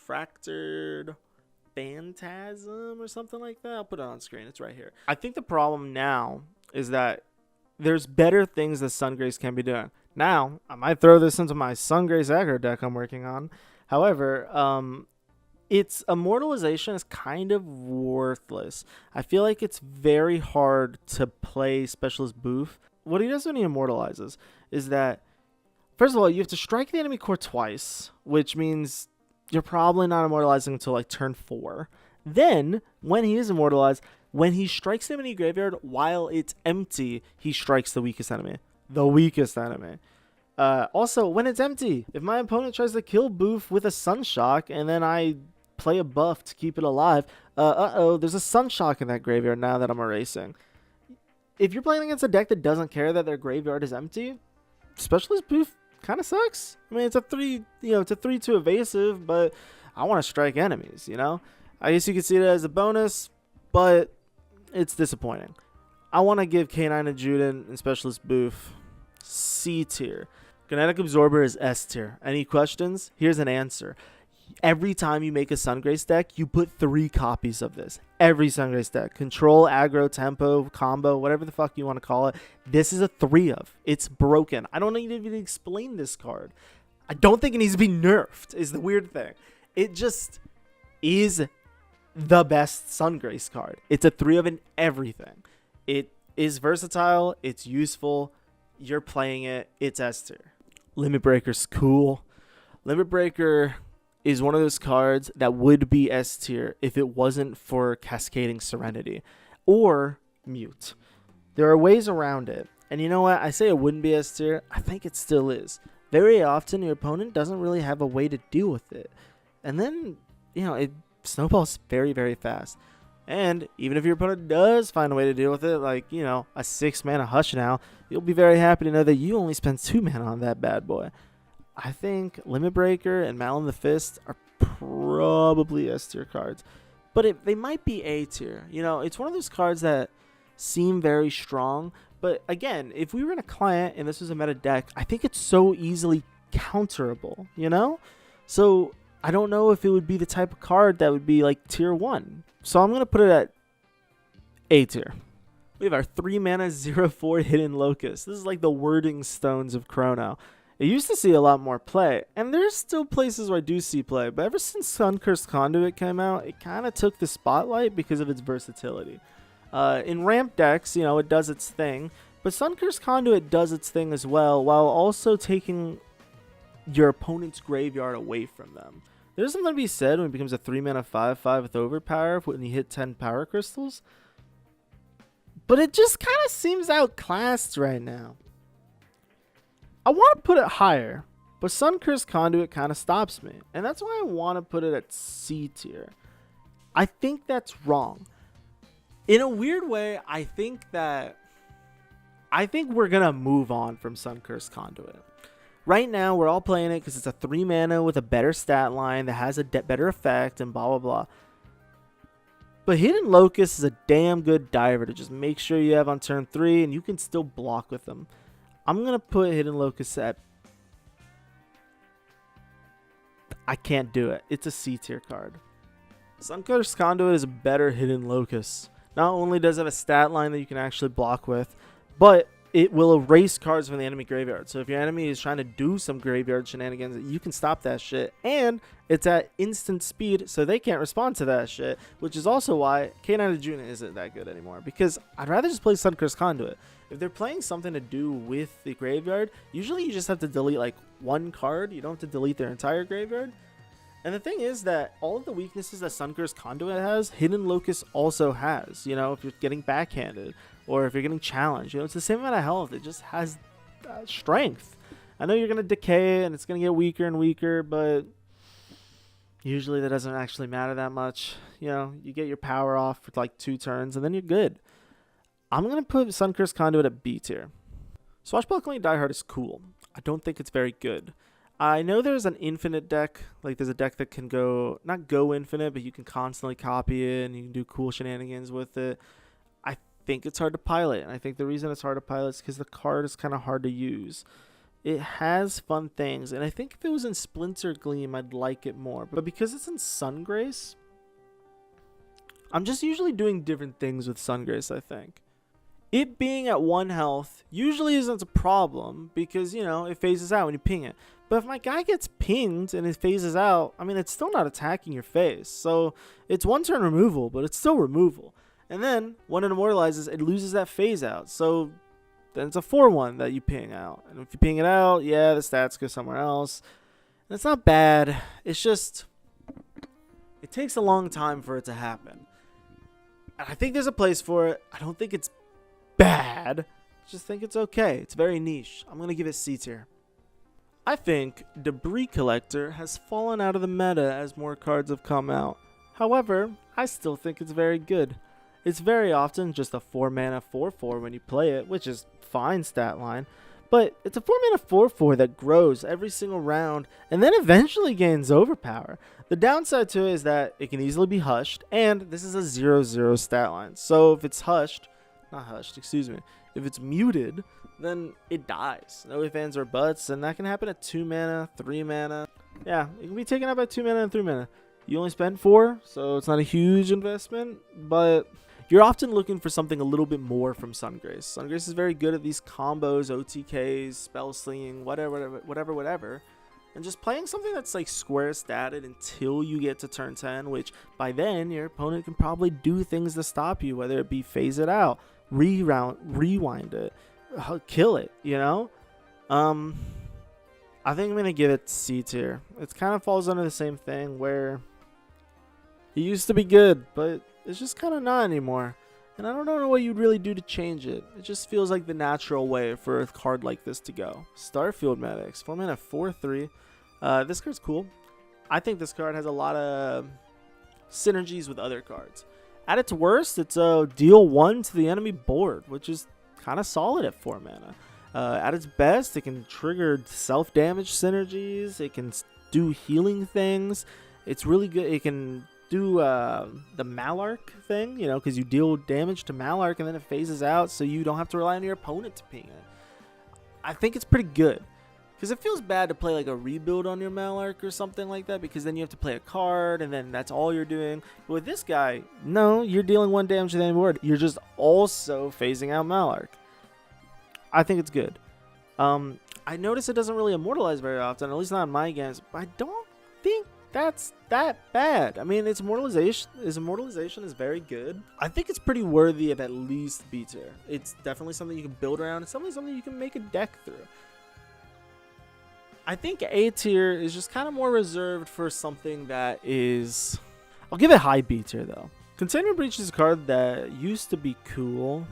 Phantasm or something like that. I'll put it on screen. It's right here. I think the problem now is that there's better things that Sungrace can be doing. Now, I might throw this into my Sungrace aggro deck I'm working on. However, its immortalization is kind of worthless. I feel like it's very hard to play Specialist Boof. What he does when he immortalizes is that, first of all, you have to strike the enemy core twice, which means you're probably not immortalizing until like turn 4. Then, when he is immortalized, when he strikes the enemy graveyard while it's empty, he strikes the weakest enemy. The weakest enemy. Also, when it's empty, if my opponent tries to kill Boof with a Sunshock and then I play a buff to keep it alive, there's a Sunshock in that graveyard now that I'm erasing. If you're playing against a deck that doesn't care that their graveyard is empty, Specialist Boof kind of sucks. I mean, it's a 3/2 evasive, but I want to strike enemies, you know? I guess you could see it as a bonus, but it's disappointing. I want to give Canine Adjutant and Specialist Boof C tier. Kinetic Absorber is S tier. Any questions? Here's an answer. Every time you make a Sungrace deck, you put 3 copies of this. Every Sungrace deck. Control, aggro, tempo, combo, whatever the fuck you want to call it. This is a 3 of. It's broken. I don't need to even explain this card. I don't think it needs to be nerfed, is the weird thing. It just is the best Sungrace card. It's a 3 of in everything. It is versatile. It's useful. You're playing it. It's S tier. Limit Breaker's cool. Limit Breaker is one of those cards that would be S tier if it wasn't for Cascading Serenity or Mute. There are ways around it. And you know what? I say it wouldn't be S tier. I think it still is. very often your opponent doesn't really have a way to deal with it. And then, it snowballs very, very fast. And even if your opponent does find a way to deal with it, like, a 6 mana Hush now, you'll be very happy to know that you only spent 2 mana on that bad boy. I think Limit Breaker and Malin the Fist are probably S tier cards. But they might be A tier. It's one of those cards that seem very strong. But again, if we were in a client and this was a meta deck, I think it's so easily counterable, So I don't know if it would be the type of card that would be like tier 1. So I'm going to put it at A tier. We have our 3 mana 0/4 Hidden Locust. This is like the wording stones of Chrono. It used to see a lot more play, and there's still places where I do see play, but ever since Suncursed Conduit came out, it kind of took the spotlight because of its versatility. In ramp decks, it does its thing, but Suncursed Conduit does its thing as well, while also taking your opponent's graveyard away from them. There's something to be said when it becomes a 3 mana 5/5 with overpower when you hit 10 power crystals. But it just kind of seems outclassed right now. I want to put it higher, but Suncursed Conduit kind of stops me. And that's why I want to put it at C tier. I think that's wrong. In a weird way, I think we're going to move on from Suncursed Conduit. Right now, we're all playing it because it's a 3 mana with a better stat line that has a better effect and blah, blah, blah. But Hidden Locust is a damn good diver to just make sure you have on turn 3 and you can still block with them. I'm going to put Hidden Locust at... I can't do it. It's a C tier card. Suncursed Conduit is a better Hidden Locust. Not only does it have a stat line that you can actually block with, but it will erase cards from the enemy graveyard. So if your enemy is trying to do some graveyard shenanigans, you can stop that shit. And it's at instant speed, so they can't respond to that shit, which is also why K9 Arjuna isn't that good anymore. Because I'd rather just play Suncursed Conduit. If they're playing something to do with the graveyard, usually you just have to delete like one card. You don't have to delete their entire graveyard. And the thing is that all of the weaknesses that Suncursed Conduit has, Hidden Locust also has. If you're getting backhanded or if you're getting challenged, it's the same amount of health. It just has strength. I know you're going to decay and it's going to get weaker and weaker, but usually that doesn't actually matter that much. You get your power off for like 2 turns and then you're good. I'm going to put Suncursed Conduit at B tier. Swashbuckling Diehard is cool. I don't think it's very good. I know there's an infinite deck, like there's a deck that can not go infinite, but you can constantly copy it and you can do cool shenanigans with it. I think it's hard to pilot, and I think the reason it's hard to pilot is because the card is kind of hard to use. It has fun things, and I think if it was in Splinter Gleam, I'd like it more. But because it's in Sungrace, I'm just usually doing different things with Sungrace, I think. It being at 1 health usually isn't a problem because, it phases out when you ping it. But if my guy gets pinged and it phases out, it's still not attacking your face. So it's 1 turn removal, but it's still removal. And then when it immortalizes, it loses that phase out. So then it's a 4/1 that you ping out. And if you ping it out, the stats go somewhere else. And it's not bad. It's just, it takes a long time for it to happen. And I think there's a place for it. I don't think it's bad. I just think it's okay. It's very niche. I'm going to give it C tier. I think Debris Collector has fallen out of the meta as more cards have come out. However, I still think it's very good. It's very often just a 4 mana 4/4 when you play it, which is fine stat line, but it's a 4 mana 4/4 that grows every single round and then eventually gains overpower. The downside to it is that it can easily be hushed, and this is a 0/0 stat line. So if it's if it's muted, then it dies. No ifs, ands, or buts, and that can happen at 2 mana, 3 mana. Yeah, it can be taken out by 2 mana and 3 mana. You only spend 4, so it's not a huge investment, but you're often looking for something a little bit more from Sungrace. Sungrace is very good at these combos, OTKs, spell slinging, whatever. And just playing something that's like square statted until you get to turn 10, which by then your opponent can probably do things to stop you, whether it be phase it out, rewind it, kill it, I think I'm going to give it C tier. It kind of falls under the same thing where it used to be good, but it's just kind of not anymore. and I don't know what you'd really do to change it. It just feels like the natural way for a card like this to go. Starfield Medics, 4 mana, 4/3. This card's cool. I think this card has a lot of synergies with other cards. At its worst, it's a deal 1 to the enemy board, which is kind of solid at 4 mana. At its best, it can trigger self-damage synergies. It can do healing things. It's really good. It can do the Malark thing, you know, because you deal damage to Malark and then it phases out, so you don't have to rely on your opponent to ping it. I think it's pretty good. Because it feels bad to play like a rebuild on your Malark or something like that, because then you have to play a card and then that's all you're doing. But with this guy, no, you're dealing 1 damage to the enemy board. You're just also phasing out Malark. I think it's good. I notice it doesn't really immortalize very often, at least not in my games, but I don't think that's that bad. I mean, its immortalization is very good. I think it's pretty worthy of at least B tier. It's definitely something you can build around. It's something you can make a deck through. I think A tier is just kind of more reserved for something that is... I'll give it high B tier, though. Containment Breach is a card that used to be cool.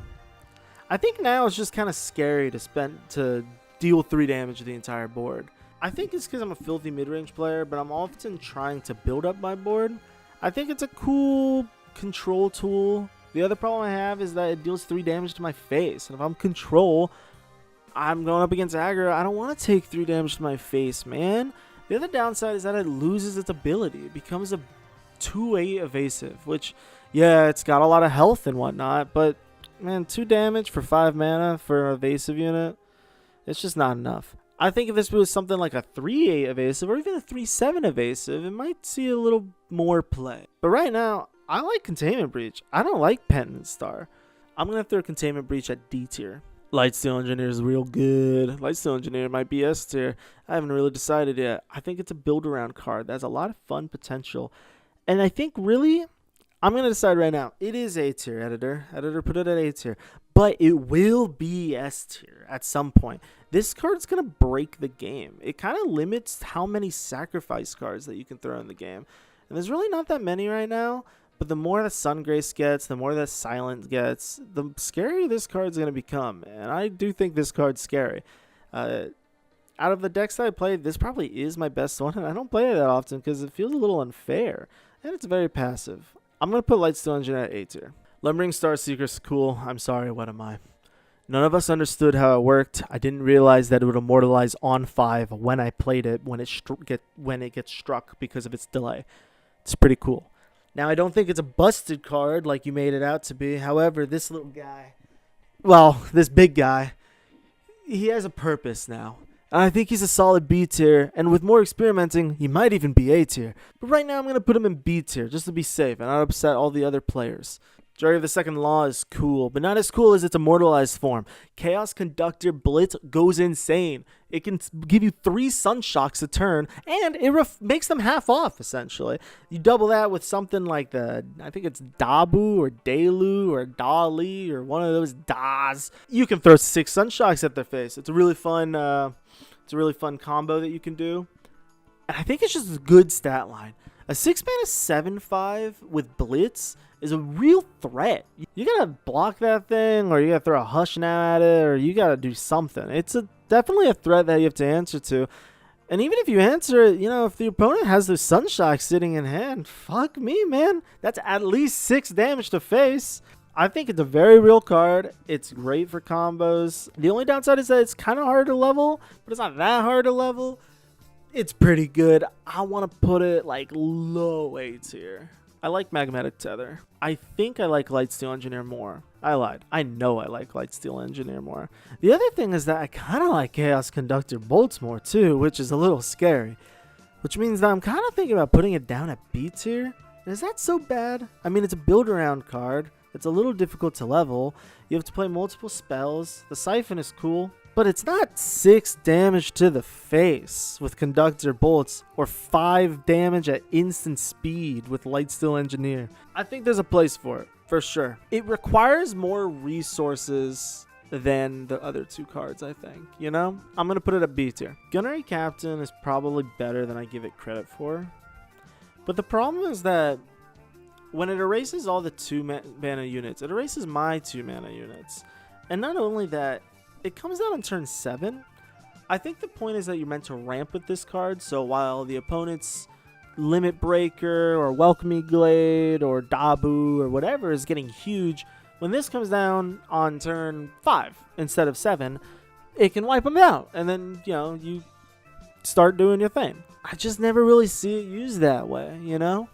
I think now it's just kind of scary to deal 3 damage to the entire board. I think it's because I'm a filthy mid-range player, but I'm often trying to build up my board. I think it's a cool control tool. The other problem I have is that it deals 3 damage to my face. And if I'm control... I'm going up against aggro. I don't want to take 3 damage to my face, man. The other downside is that it loses its ability. It becomes a 2/8 evasive, which, yeah, it's got a lot of health and whatnot, but, man, 2 damage for 5 mana for an evasive unit, it's just not enough. I think if this was something like a 3/8 evasive or even a 3/7 evasive, it might see a little more play. But right now, I like Containment Breach. I don't like Penance Star. I'm going to throw Containment Breach at D tier. Lightsteel Engineer is real good. Lightsteel Engineer might be S tier. I haven't really decided yet. I think it's a build-around card that has a lot of fun potential. And I think, really, I'm going to decide right now. It is A tier, editor. Editor, put it at A tier. But it will be S tier at some point. This card's going to break the game. It kind of limits how many sacrifice cards that you can throw in the game. And there's really not that many right now. But the more that Sungrace gets, the more that Silent gets, the scarier this card's going to become. And I do think this card's scary. Out of the decks that I played, this probably is my best one. And I don't play it that often because it feels a little unfair. And it's very passive. I'm going to put Lightsteel Engineer at A tier. Lumbering Starseeker's cool. I'm sorry, what am I? None of us understood how it worked. I didn't realize that it would immortalize on 5 when I played it, when it gets struck because of its delay. It's pretty cool. Now, I don't think it's a busted card like you made it out to be. However, this little guy, well, this big guy, he has a purpose now. And I think he's a solid B tier. And with more experimenting, he might even be A tier. But right now, I'm going to put him in B tier just to be safe and not upset all the other players. Jury of the Second Law is cool, but not as cool as its immortalized form. Chaos Conductor Blitz goes insane. It can give you 3 Sunshocks a turn, and it makes them half off, essentially. You double that with something like I think it's Dabu or Delu or Dali or one of those Das. You can throw 6 Sunshocks at their face. It's a really fun combo that you can do. And I think it's just a good stat line. A 6-mana 7/5 with Blitz is a real threat. You gotta block that thing, or you gotta throw a Hush Now at it, or you gotta do something. It's definitely a threat that you have to answer to. And even if you answer it, if the opponent has their Sunshock sitting in hand, fuck me, man. That's at least 6 damage to face. I think it's a very real card. It's great for combos. The only downside is that it's kind of hard to level, but it's not that hard to level. It's pretty good. I want to put it like low A tier. I like Magmatic Tether. I think I like Lightsteel Engineer more. I lied. I know I like Lightsteel Engineer more. The other thing is that I kind of like Chaos Conductor Bolts more too, which is a little scary. Which means that I'm kind of thinking about putting it down at B tier. Is that so bad? I mean, it's a build-around card. It's a little difficult to level. You have to play multiple spells. The Siphon is cool. But it's not 6 damage to the face with Conductor Bolts or 5 damage at instant speed with Lightsteel Engineer. I think there's a place for it, for sure. It requires more resources than the other 2 cards, I think. I'm going to put it at B tier. Gunnery Captain is probably better than I give it credit for. But the problem is that when it erases all the 2-mana units, it erases my 2-mana units. And not only that, it comes out on turn 7. I think the point is that you're meant to ramp with this card, so while the opponent's Limit Breaker or Welcoming Glade or Dabu or whatever is getting huge, when this comes down on turn 5 instead of 7, it can wipe them out, and then, you know, you start doing your thing. I just never really see it used that way, you know?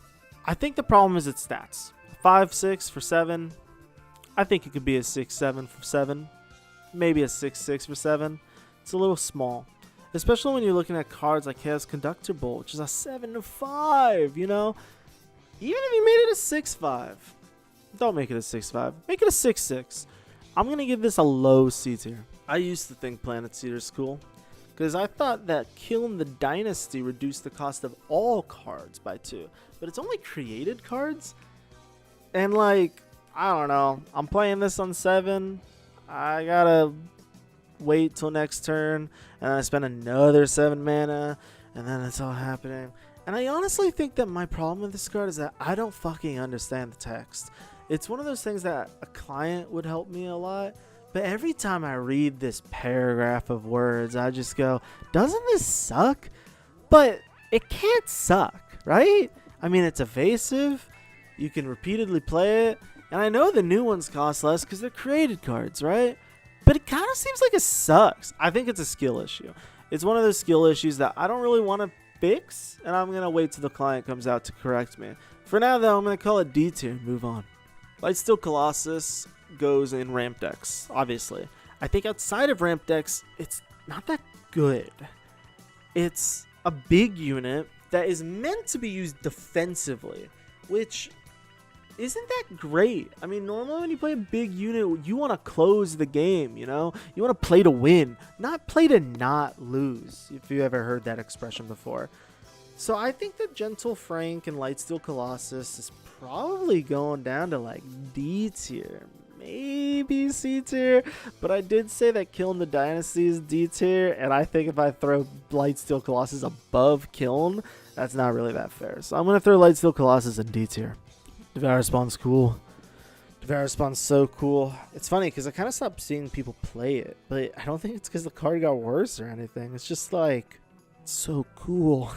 I think the problem is its stats. 5-6 for 7. I think it could be a 6-7 for 7. Maybe a 6-6 for 7. It's a little small. Especially when you're looking at cards like Chaos Conductor Bolt, which is a 7-5, you know? Even if you made it a 6-5. Don't make it a 6-5. Make it a 6-6. I'm going to give this a low C tier. I used to think Planet Seeder's cool, because I thought that killing the Dynasty reduced the cost of all cards by 2. But it's only created cards? And like, I don't know. I'm playing this on 7. I gotta wait till next turn, and then I spend another 7 mana, and then it's all happening. And I honestly think that my problem with this card is that I don't fucking understand the text. It's one of those things that a client would help me a lot, but every time I read this paragraph of words, I just go, doesn't this suck? But it can't suck, right? I mean, it's evasive, you can repeatedly play it, and I know the new ones cost less because they're created cards, right? But it kind of seems like it sucks. I think it's a skill issue. It's one of those skill issues that I don't really want to fix, and I'm going to wait till the client comes out to correct me. For now, though, I'm going to call it D tier and move on. Lightsteel Colossus goes in ramp decks, obviously. I think outside of ramp decks, it's not that good. It's a big unit that is meant to be used defensively, which isn't that great. I mean, normally when you play a big unit, you want to close the game, you know? You want to play to win, not play to not lose, if you ever heard that expression before. So I think that Gentle Frank and Lightsteel Colossus is probably going down to like D tier, maybe C tier, but I did say that Kiln the Dynasty is D tier, and I think if I throw Lightsteel Colossus above Kiln, that's not really that fair. So I'm going to throw Lightsteel Colossus in D tier. Devour Spawn's cool. Devour Spawn's so cool. It's funny because I kind of stopped seeing people play it, but I don't think it's because the card got worse or anything. It's just like, it's so cool.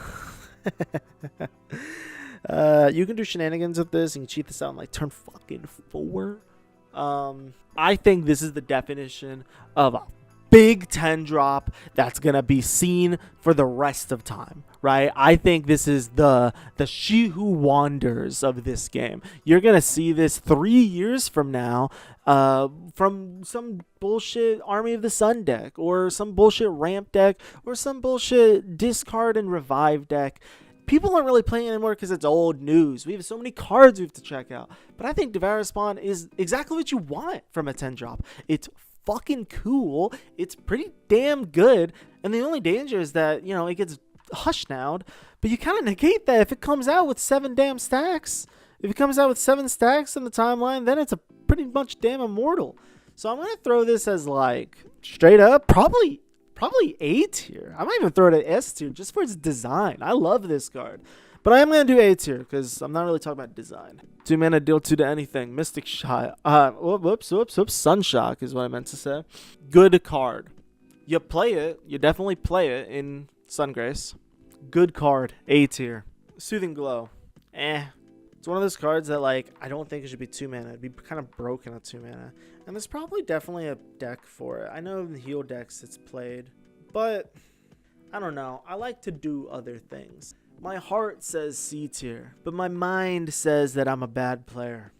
You can do shenanigans with this. You can cheat this out in like turn fucking 4. I think this is the definition of a big 10 drop that's gonna be seen for the rest of time, right? I think this is the She Who Wanders of this game. You're gonna see this 3 years from now, from some bullshit Army of the Sun deck, or some bullshit ramp deck, or some bullshit discard and revive deck. People aren't really playing anymore because it's old news. We have so many cards we have to check out. But I think Devour Spawn is exactly what you want from a 10 drop. It's fucking cool. It's pretty damn good. And the only danger is that, you know, it gets hush nowed. But you kind of negate that if it comes out with 7 damn stacks. If it comes out with 7 stacks in the timeline, then it's a pretty much damn immortal. So I'm going to throw this as like straight up probably A tier. I might even throw it at S tier just for its design. I love this card. But I am going to do A tier because I'm not really talking about design. 2 mana, deal 2 to anything. Mystic Shot. Whoops. Sunshock is what I meant to say. Good card. You play it. You definitely play it in Sungrace. Good card. A tier. Soothing Glow. It's one of those cards that, like, I don't think it should be 2 mana. It'd be kind of broken at 2 mana. And there's probably definitely a deck for it. I know in the heal decks it's played. But, I don't know. I like to do other things. My heart says C tier, but my mind says that I'm a bad player.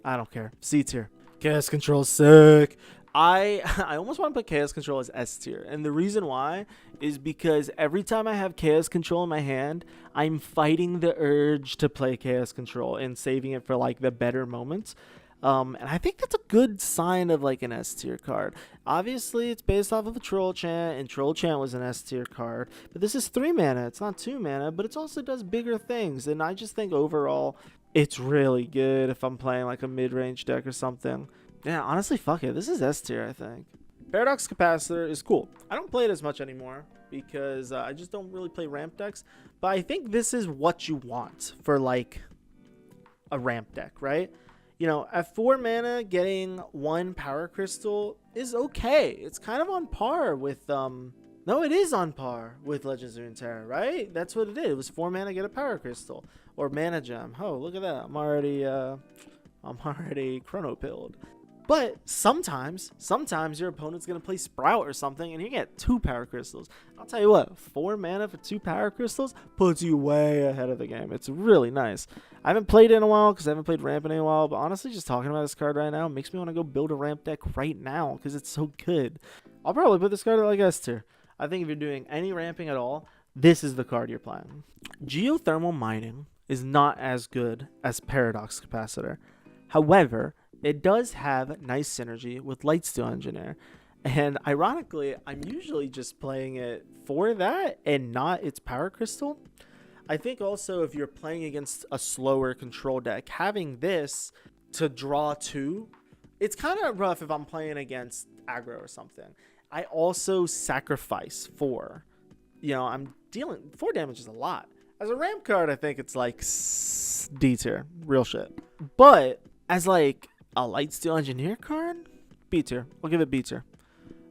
I don't care. C tier. Chaos Control sick. I almost want to put Chaos Control as S tier, and the reason why is because every time I have Chaos Control in my hand, I'm fighting the urge to play Chaos Control and saving it for like the better moments. And I think that's a good sign of like an S tier card. Obviously, it's based off of a Troll Chant, and Troll Chant was an S tier card. But this is 3 mana. It's not 2 mana, but it also does bigger things. And I just think overall, it's really good if I'm playing like a mid-range deck or something. Yeah, honestly, fuck it. This is S tier, I think. Paradox Capacitor is cool. I don't play it as much anymore because I just don't really play ramp decks. But I think this is what you want for like a ramp deck, right? You know, at 4 mana, getting 1 power crystal is okay. It's kind of on par with no, it is on par with Legends of Runeterra, right? That's what it is. It was 4 mana, get a power crystal or mana gem. Oh, look at that! I'm already chrono pilled. But sometimes your opponent's gonna play Sprout or something, and you get 2 power crystals. I'll tell you what, 4 mana for 2 power crystals puts you way ahead of the game. It's really nice. I haven't played it in a while because I haven't played ramp in a while, but honestly, just talking about this card right now makes me want to go build a ramp deck right now because it's so good. I'll probably put this card at like S tier. I think if you're doing any ramping at all, this is the card you're playing. Geothermal Mining is not as good as Paradox Capacitor. However, it does have nice synergy with Lightsteel Engineer. And ironically, I'm usually just playing it for that and not its power crystal. I think also if you're playing against a slower control deck, having this to draw 2, it's kind of rough if I'm playing against aggro or something. I also sacrifice 4. You know, I'm dealing 4 damage is a lot. As a ramp card, I think it's like D tier, real shit. But as like a Lightsteel Engineer card, B tier. I'll give it B tier.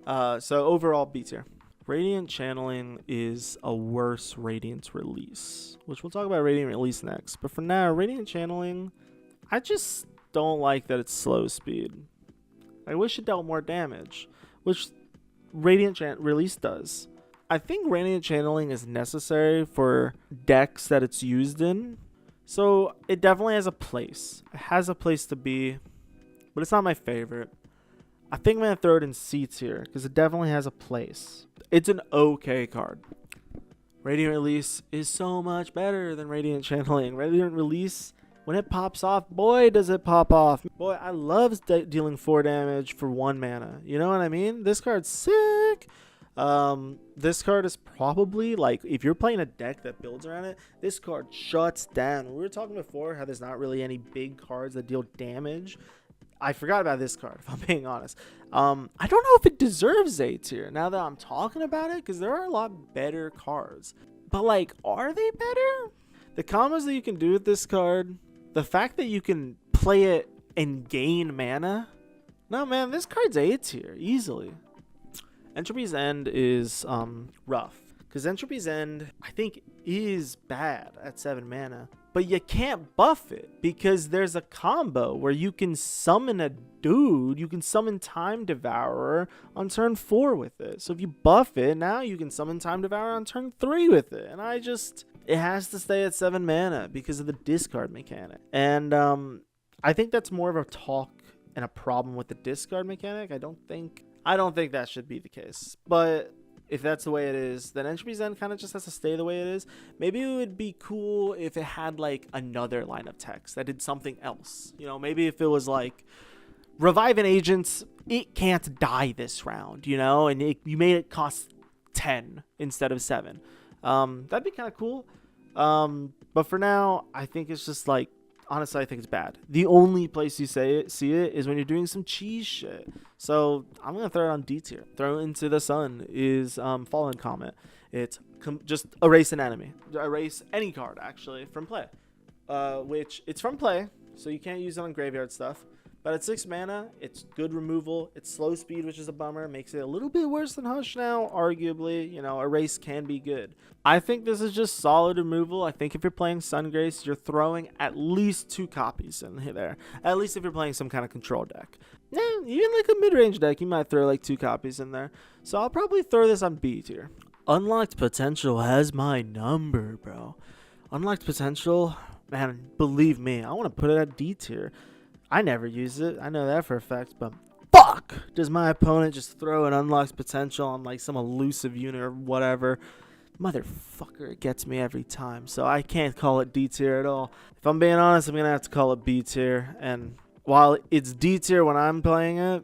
So overall, B tier. Radiant Channeling is a worse Radiant release, which we'll talk about Radiant release next. But for now, Radiant Channeling, I just don't like that it's slow speed. I wish it dealt more damage, which Radiant release does. I think Radiant Channeling is necessary for decks that it's used in. So it definitely has a place. It has a place to be, but it's not my favorite. I think I'm going to throw it in C tier because it definitely has a place. It's an okay card. Radiant Release is so much better than Radiant Channeling. Radiant Release, when it pops off, boy, does it pop off. Boy, I love dealing 4 damage for 1 mana. You know what I mean? This card's sick. This card is probably, like, if you're playing a deck that builds around it, this card shuts down. We were talking before how there's not really any big cards that deal damage. I forgot about this card, if I'm being honest. I don't know if it deserves A tier now that I'm talking about it, because there are a lot better cards. But, like, are they better? The combos that you can do with this card, the fact that you can play it and gain mana. No, man, this card's A tier, easily. Entropy's End is rough, because Entropy's End, I think, is bad at 7 mana. But you can't buff it because there's a combo where you can summon a dude. You can summon Time Devourer on turn 4 with it. So if you buff it, now you can summon Time Devourer on turn 3 with it. And it has to stay at 7 mana because of the discard mechanic. And I think that's more of a talk and a problem with the discard mechanic. I don't think that should be the case. But if that's the way it is, then Entropy's End kind of just has to stay the way it is. Maybe it would be cool if it had like another line of text that did something else. You know, maybe if it was like, revive an agent, it can't die this round, you know, and you made it cost 10 instead of 7. That'd be kind of cool. But for now, I think it's just like, honestly, I think it's bad. The only place you see it is when you're doing some cheese shit. So I'm going to throw it on D tier. Throw Into the Sun is Fallen Comet. It's just erase an enemy. Erase any card, actually, from play. Which, it's from play, so you can't use it on graveyard stuff. But at 6 mana, it's good removal. It's slow speed, which is a bummer. Makes it a little bit worse than Hush now, arguably. You know, Erase can be good. I think this is just solid removal. I think if you're playing Sungrace, you're throwing at least 2 copies in there. At least if you're playing some kind of control deck. Yeah, even like a mid-range deck, you might throw like 2 copies in there. So I'll probably throw this on B tier. Unlocked Potential has my number, bro. Unlocked Potential, man, believe me, I want to put it at D tier. I never use it. I know that for a fact, but fuck! Does my opponent just throw an Unlocked Potential on like some elusive unit or whatever? Motherfucker, it gets me every time. So I can't call it D tier at all. If I'm being honest, I'm going to have to call it B tier. And while it's D tier when I'm playing it,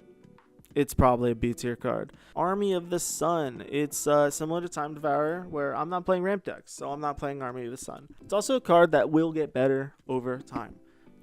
it's probably a B tier card. Army of the Sun. It's similar to Time Devourer, where I'm not playing ramp decks, so I'm not playing Army of the Sun. It's also a card that will get better over time.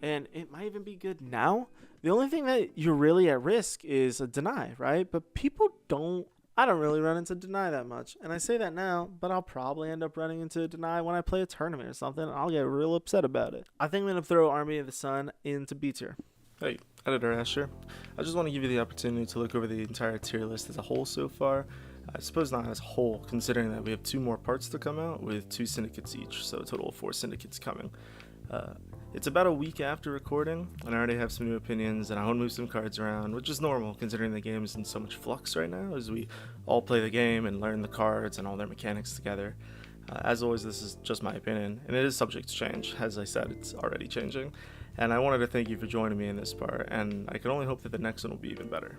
And it might even be good now. The only thing that you're really at risk is a deny, right? But people don't I don't really run into Deny that much, and I say that now, but I'll probably end up running into Deny when I play a tournament or something, and I'll get real upset about it. I think I'm going to throw Army of the Sun into B tier. Hey, Editor Asher. I just want to give you the opportunity to look over the entire tier list as a whole so far. I suppose not as a whole, considering that we have 2 more parts to come out with 2 syndicates each, so a total of 4 syndicates coming. It's about a week after recording, and I already have some new opinions, and I want to move some cards around, which is normal considering the game is in so much flux right now as we all play the game and learn the cards and all their mechanics together. As always, this is just my opinion, and it is subject to change. As I said, it's already changing, and I wanted to thank you for joining me in this part, and I can only hope that the next one will be even better.